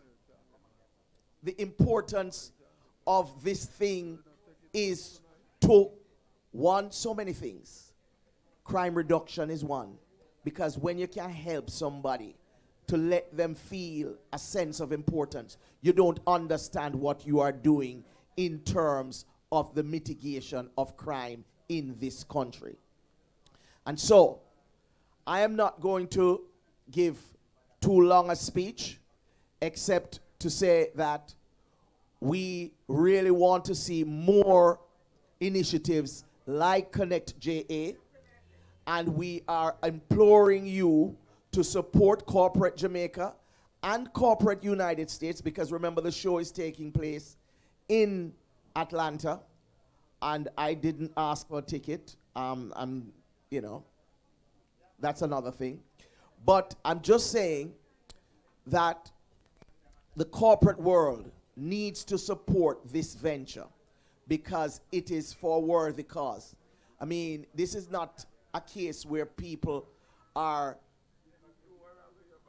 the importance of this thing is to, one, so many things. Crime reduction is one, because when you can help somebody to let them feel a sense of importance, you don't understand what you are doing in terms of the mitigation of crime in this country. And so, I am not going to give too long a speech, except to say that we really want to see more initiatives like Connect JA, and we are imploring you to support corporate Jamaica and corporate United States, because remember, the show is taking place in Atlanta, and I didn't ask for a ticket. That's another thing. But I'm just saying that the corporate world needs to support this venture because it is for a worthy cause. I mean, this is not a case where people are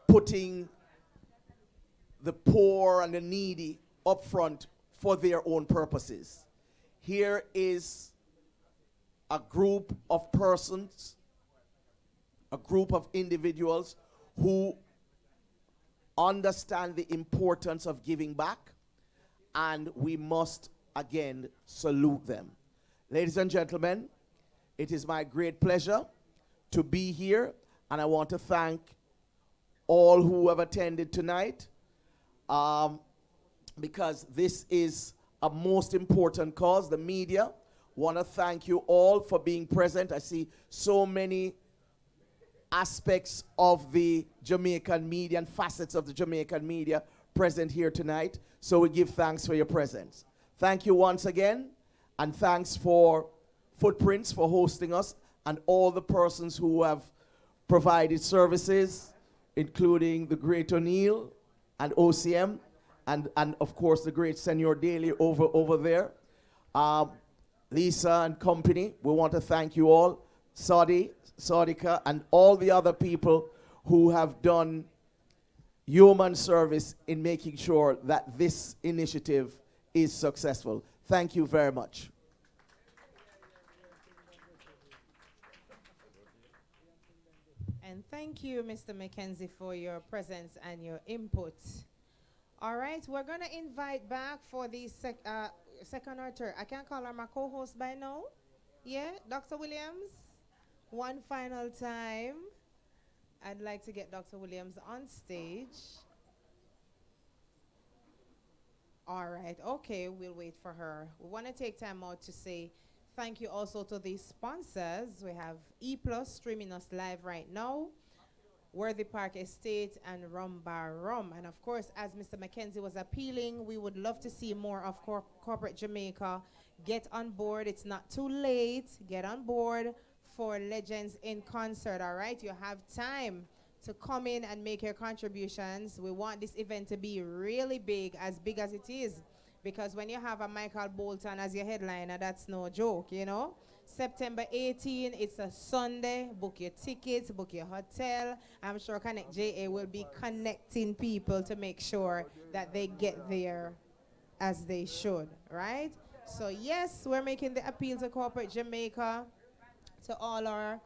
putting the poor and the needy up front for their own purposes. Here is a group of persons, a group of individuals who understand the importance of giving back, and we must again salute them. Ladies and gentlemen, it is my great pleasure to be here, and I want to thank all who have attended tonight, because this is a most important cause. The media want to thank you all for being present. I see so many aspects of the Jamaican media and facets of the Jamaican media present here tonight, so we give thanks for your presence. Thank you once again, and thanks for Footprints for hosting us, and all the persons who have provided services, including the great O'Neill and OCM, and of course the great Senor Daly over there. Lisa and company, we want to thank you all. Saudika, and all the other people who have done human service in making sure that this initiative is successful. Thank you very much. And thank you, Mr. McKenzie, for your presence and your input. All right, we're going to invite back for the second or third. I can't call her my co-host by now. Yeah, Dr. Williams? One final time. I'd like to get Dr. Williams on stage. All right, okay, we'll wait for her. We want to take time out to say thank you also to the sponsors. We have E+ streaming us live right now, Worthy Park Estate, and Rum Bar Rum. And of course, as Mr. McKenzie was appealing, we would love to see more of Corporate Jamaica. Get on board. It's not too late. Get on board for Legends in Concert, all right? You have time to come in and make your contributions. We want this event to be really big as it is, because when you have a Michael Bolton as your headliner, that's no joke, you know? September 18, it's a Sunday. Book your tickets, book your hotel. I'm sure Connect JA will be connecting people to make sure that they get there as they should, right? So yes, we're making the appeal to Corporate Jamaica, to all our,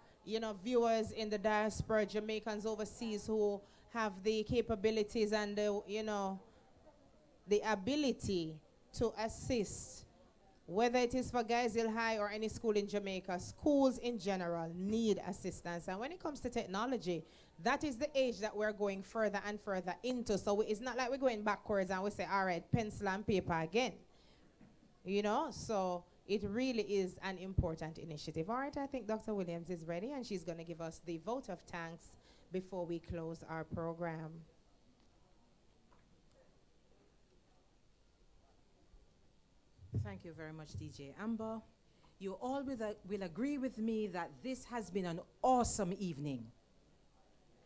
viewers in the diaspora, Jamaicans overseas who have the capabilities and the, the ability to assist, whether it is for Guys Hill High or any school in Jamaica. Schools in general need assistance. And when it comes to technology, that is the age that we're going further and further into. So it's not like we're going backwards and we say, all right, pencil and paper again. So it really is an important initiative. All right, I think Dr. Williams is ready, and she's going to give us the vote of thanks before we close our program. Thank you very much, DJ Amber. You all will agree with me that this has been an awesome evening.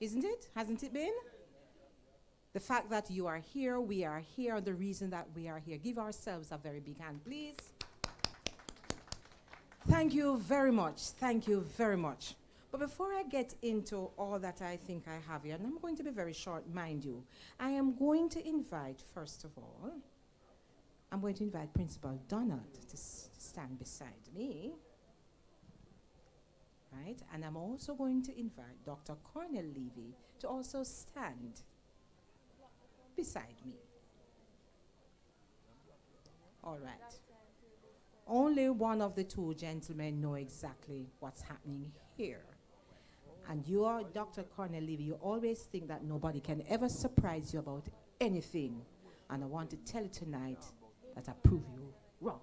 Isn't it? Hasn't it been? The fact that you are here, we are here, the reason that we are here. Give ourselves a very big hand, please. Thank you very much. Thank you very much. But before I get into all that I think I have here, and I'm going to be very short, mind you, I am going to invite, first of all, I'm going to invite Principal Donald to stand beside me. Right? And I'm also going to invite Dr. Cornell Levy to also stand beside me. All right. Only one of the two gentlemen know exactly what's happening here. And you are, Dr. Cornell Levy, you always think that nobody can ever surprise you about anything. And I want to tell you tonight that I prove you wrong.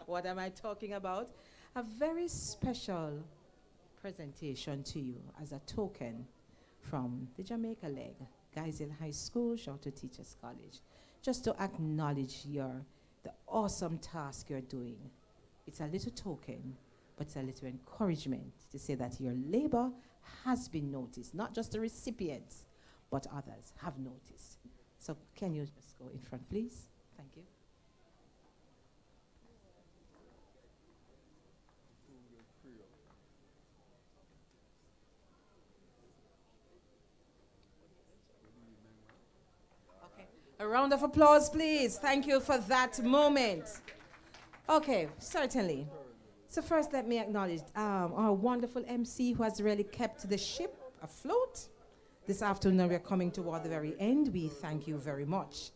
What am I talking about? A very special presentation to you as a token from the Jamaica leg, Guys Hill High School, Shorter Teachers College. just to acknowledge the awesome task you're doing. It's a little token, but it's a little encouragement to say that your labor has been noticed. Not just the recipients, but others have noticed. So can you just go in front, please? Thank you. A round of applause, please. Thank you for that moment. Okay, certainly. So first, let me acknowledge our wonderful MC who has really kept the ship afloat. This afternoon, we're coming toward the very end. We thank you very much.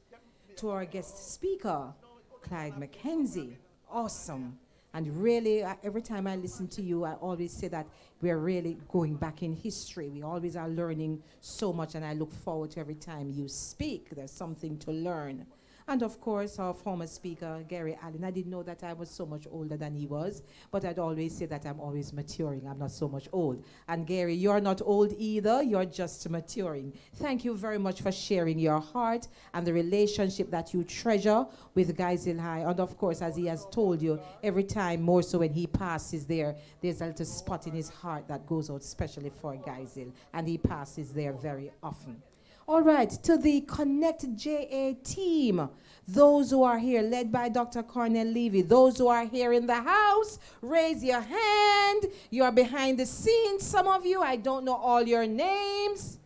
To our guest speaker, Clyde McKenzie, awesome. And really, every time I listen to you, I always say that we're really going back in history. We always are learning so much, and I look forward to every time you speak. There's something to learn. And of course, our former speaker, Gary Allen. I didn't know that I was so much older than he was, but I'd always say that I'm always maturing. I'm not so much old. And Gary, you're not old either. You're just maturing. Thank you very much for sharing your heart and the relationship that you treasure with Geisel High. And of course, as he has told you, every time, more so when he passes there, there's a little spot in his heart that goes out especially for Geisel. And he passes there very often. All right, to the Connect JA team, those who are here, led by Dr. Cornell Levy, those who are here in the house, raise your hand. You are behind the scenes, some of you. I don't know all your names.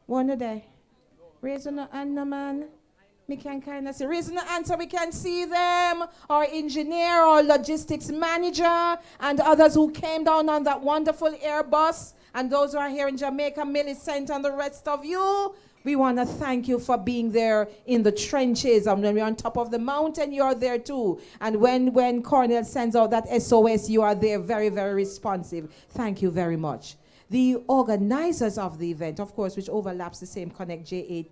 One of them. Raise your hand, no man. We can kind of see. Raise your hand so we can see them. Our engineer, our logistics manager, and others who came down on that wonderful Airbus. And those who are here in Jamaica, Millicent, and the rest of you. We want to thank you for being there in the trenches. And when we're on top of the mountain, you're there too. And when Cornell sends out that SOS, you are there very, very responsive. Thank you very much. The organizers of the event, of course, which overlaps the same Connect JAT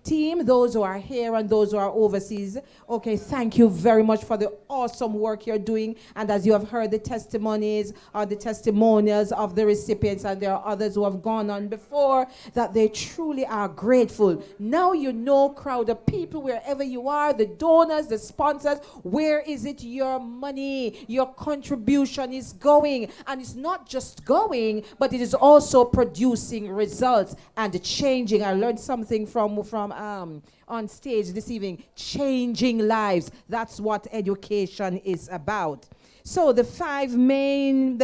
team, those who are here and those who are overseas. Okay, thank you very much for the awesome work you're doing. And as you have heard the testimonies or the testimonials of the recipients, and there are others who have gone on before, that they truly are grateful. Now you know, crowd of people, wherever you are, the donors, the sponsors, where is it your money, your contribution is going? And it's not just going, but it is also producing results and changing. I learned something from on stage this evening. Changing lives. That's what education is about. So the five-man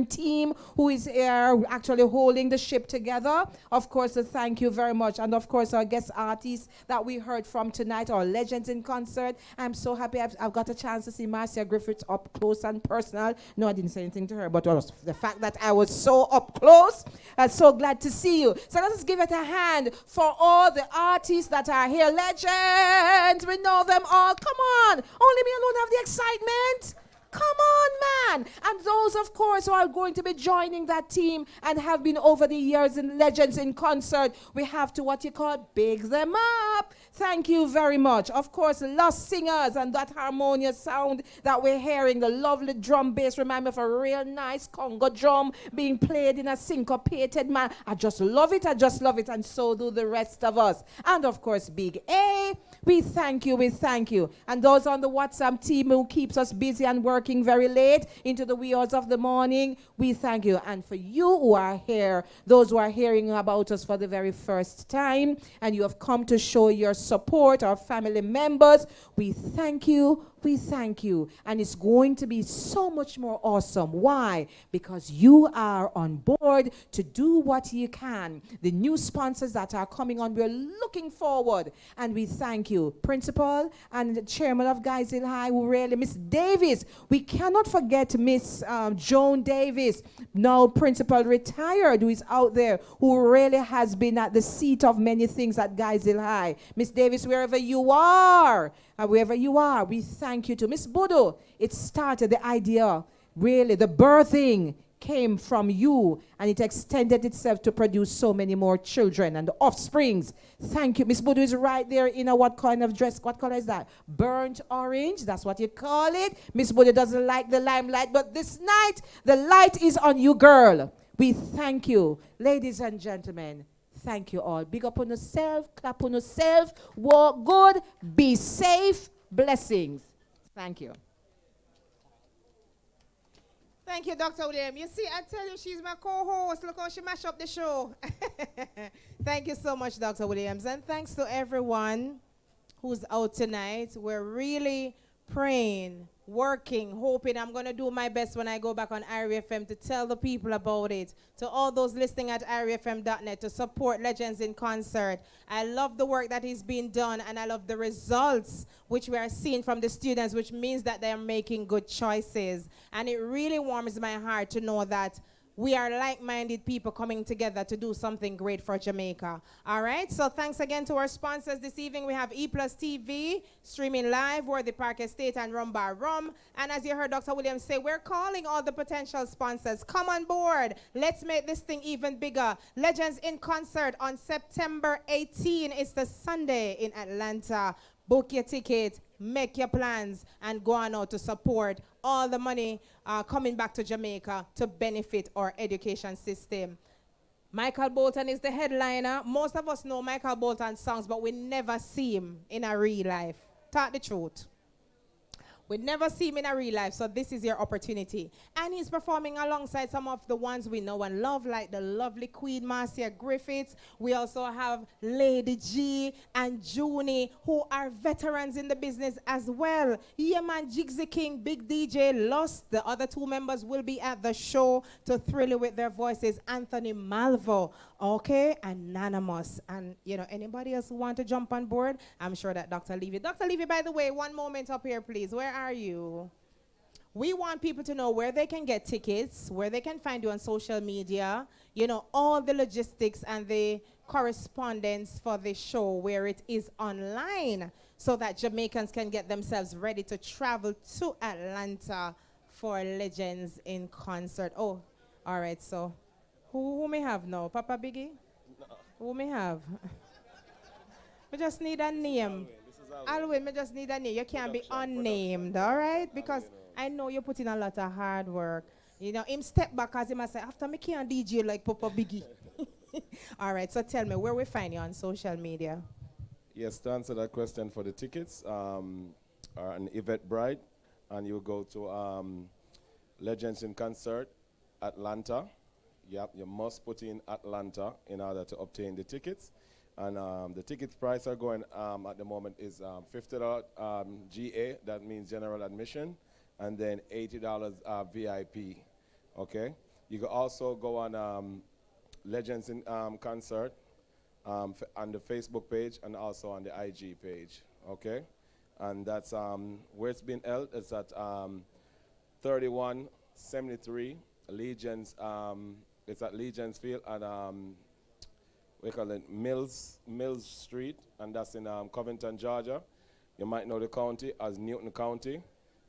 team who is here actually holding the ship together. Of course, thank you very much. And of course, our guest artists that we heard from tonight, our legends in concert. I'm so happy I've got a chance to see Marcia Griffiths up close and personal. No, I didn't say anything to her, but the fact that I was so up close, I'm so glad to see you. So let us give it a hand for all the artists that are here. Legends, we know them all. Come on, only me alone have the excitement. Come on, man. And those, of course, who are going to be joining that team and have been over the years in Legends in Concert, we have to what you call big them up. Thank you very much. Of course, Lost Singers and that harmonious sound that we're hearing, the lovely drum bass, remind me of a real nice Congo drum being played in a syncopated manner. I just love it. I just love it. And so do the rest of us. And of course, Big A, we thank you. We thank you. And those on the WhatsApp team who keeps us busy and working very late into the wee hours of the morning, we thank you. And for you who are here, those who are hearing about us for the very first time, and you have come to show your support, our family members, we thank you. We thank you. And it's going to be so much more awesome. Why? Because you are on board to do what you can. The new sponsors that are coming on, we're looking forward. And we thank you. Principal and the chairman of Geisel High, who really, Miss Davis. We cannot forget Miss Joan Davis, now principal retired, who is out there, who really has been at the seat of many things at Geisel High. Miss Davis, wherever you are, we thank you to Miss Bodo. It started, the idea, really, the birthing came from you, and it extended itself to produce so many more children and offsprings. Thank you. Miss Bodo is right there in a what kind of dress? What color is that? Burnt orange. That's what you call it. Miss Bodo doesn't like the limelight, but this night, the light is on you, girl. We thank you. Ladies and gentlemen, thank you all. Big up on yourself, clap on yourself, walk good, be safe, blessings. Thank you. Thank you, Dr. William. You see, I tell you, she's my co-host. Look how she mashed up the show. Thank you so much, Dr. Williams. And thanks to everyone who's out tonight. We're really praying, working, hoping. I'm going to do my best when I go back on IRIE FM to tell the people about it. To all those listening at IRIEFM.net to support Legends in Concert. I love the work that is being done, and I love the results which we are seeing from the students, which means that they are making good choices. And it really warms my heart to know that we are like-minded people coming together to do something great for Jamaica. All right, so thanks again to our sponsors this evening. We have E+ TV, streaming live, Worthy Park Estate and Rum Bar Rum. And as you heard Dr. Williams say, we're calling all the potential sponsors. Come on board. Let's make this thing even bigger. Legends in Concert on September 18. It's the Sunday in Atlanta. Book your ticket, make your plans, and go on out to support all the money coming back to Jamaica to benefit our education system. Michael Bolton is the headliner. Most of us know Michael Bolton's songs, but we never see him in a real life. Talk the truth. We never see him in a real life, so this is your opportunity. And he's performing alongside some of the ones we know and love, like the lovely Queen Marcia Griffiths. We also have Lady G and Junie, who are veterans in the business as well. Yeah, man, Jigsy King, Big DJ, Lost. The other two members will be at the show to thrill you with their voices. Anthony Malvo, okay, Anonymous. And, you know, anybody else who want to jump on board? I'm sure that Dr. Levy. Dr. Levy, by the way, one moment up here, please. Where are you? We want people to know where they can get tickets, where they can find you on social media, you know, all the logistics and the correspondence for the show where it is online so that Jamaicans can get themselves ready to travel to Atlanta for Legends in Concert. Oh, all right, so who may have now? Papa Biggie? No. Who may have? We just need a name. Alwyn, I just need a name. You can't be unnamed, all right? Because I know you put in a lot of hard work. You know, him step back as he must say, after me can't DJ like Papa Biggie. All right, so tell me, where we find you on social media? Yes, to answer that question for the tickets, are an Eventbrite, and you go to Legends in Concert, Atlanta. Yep, you must put in Atlanta in order to obtain the tickets. And the ticket price are going at the moment is $50 GA, that means general admission, and then $80 VIP, okay? You can also go on Legends in Concert on the Facebook page and also on the IG page, okay? And that's where it's been held. It's at 3173 Legions, it's at Legions Field and we call it Mills Street, and that's in Covington, Georgia. You might know the county as Newton County.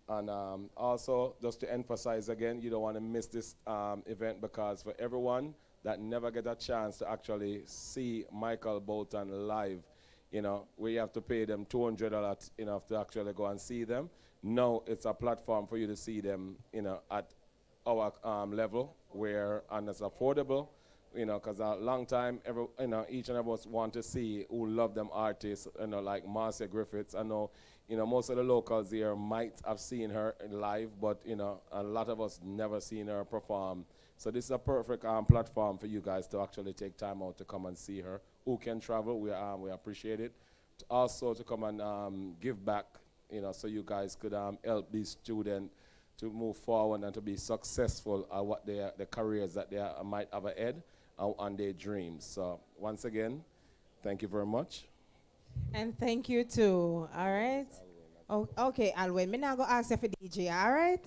And also, just to emphasize again, you don't want to miss this event, because for everyone that never get a chance to actually see Michael Bolton live, you know, we have to pay them $200, you know, to actually go and see them. No, it's a platform for you to see them, you know, at our level, and it's affordable. You know, because a long time, you know, each and every us want to see who love them artists, you know, like Marcia Griffiths. I know, you know, most of the locals here might have seen her live, but, you know, a lot of us never seen her perform. So this is a perfect platform for you guys to actually take time out to come and see her. Who can travel, we appreciate it. Also to come and give back, you know, so you guys could help these students to move forward and to be successful at what the careers that they might have ahead. On their dreams. So once again, thank you very much. And thank you too, all right? Oh, okay, Alwyn, me now go ask you for DJ, all right?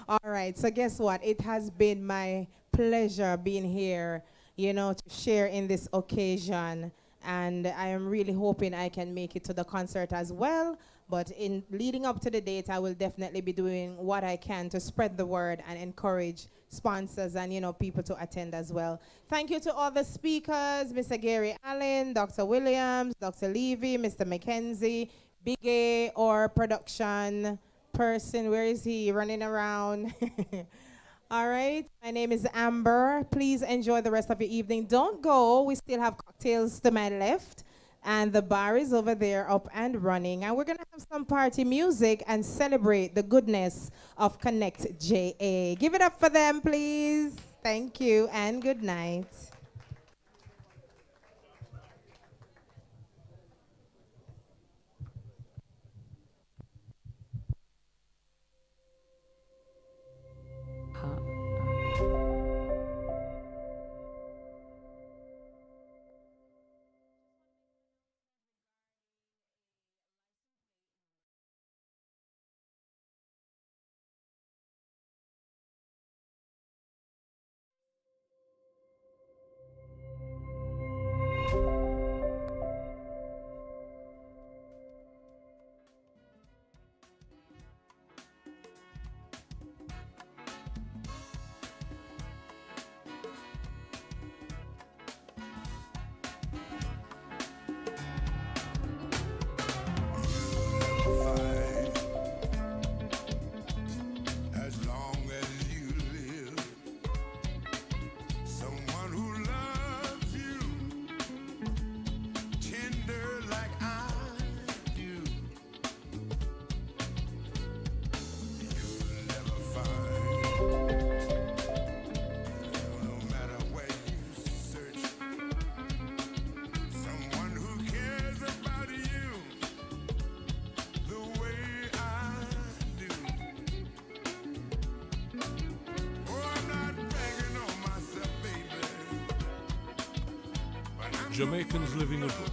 All right, so guess what? It has been my pleasure being here, you know, to share in this occasion. And I am really hoping I can make it to the concert as well. But in leading up to the date, I will definitely be doing what I can to spread the word and encourage sponsors and, you know, people to attend as well. Thank you to all the speakers, Mr. Gary Allen, Dr. Williams, Dr. Levy, Mr. McKenzie, Big A, or production person. Where is he? Running around. All right. My name is Amber. Please enjoy the rest of your evening. Don't go. We still have cocktails to my left. And the bar is over there up and running. And we're going to have some party music and celebrate the goodness of Connect JA. Give it up for them, please. Thank you and good night. As long as you live, someone who loves you tender like I do, you'll never find. No matter where you search, someone who cares about you the way I do. Jamaicans living abroad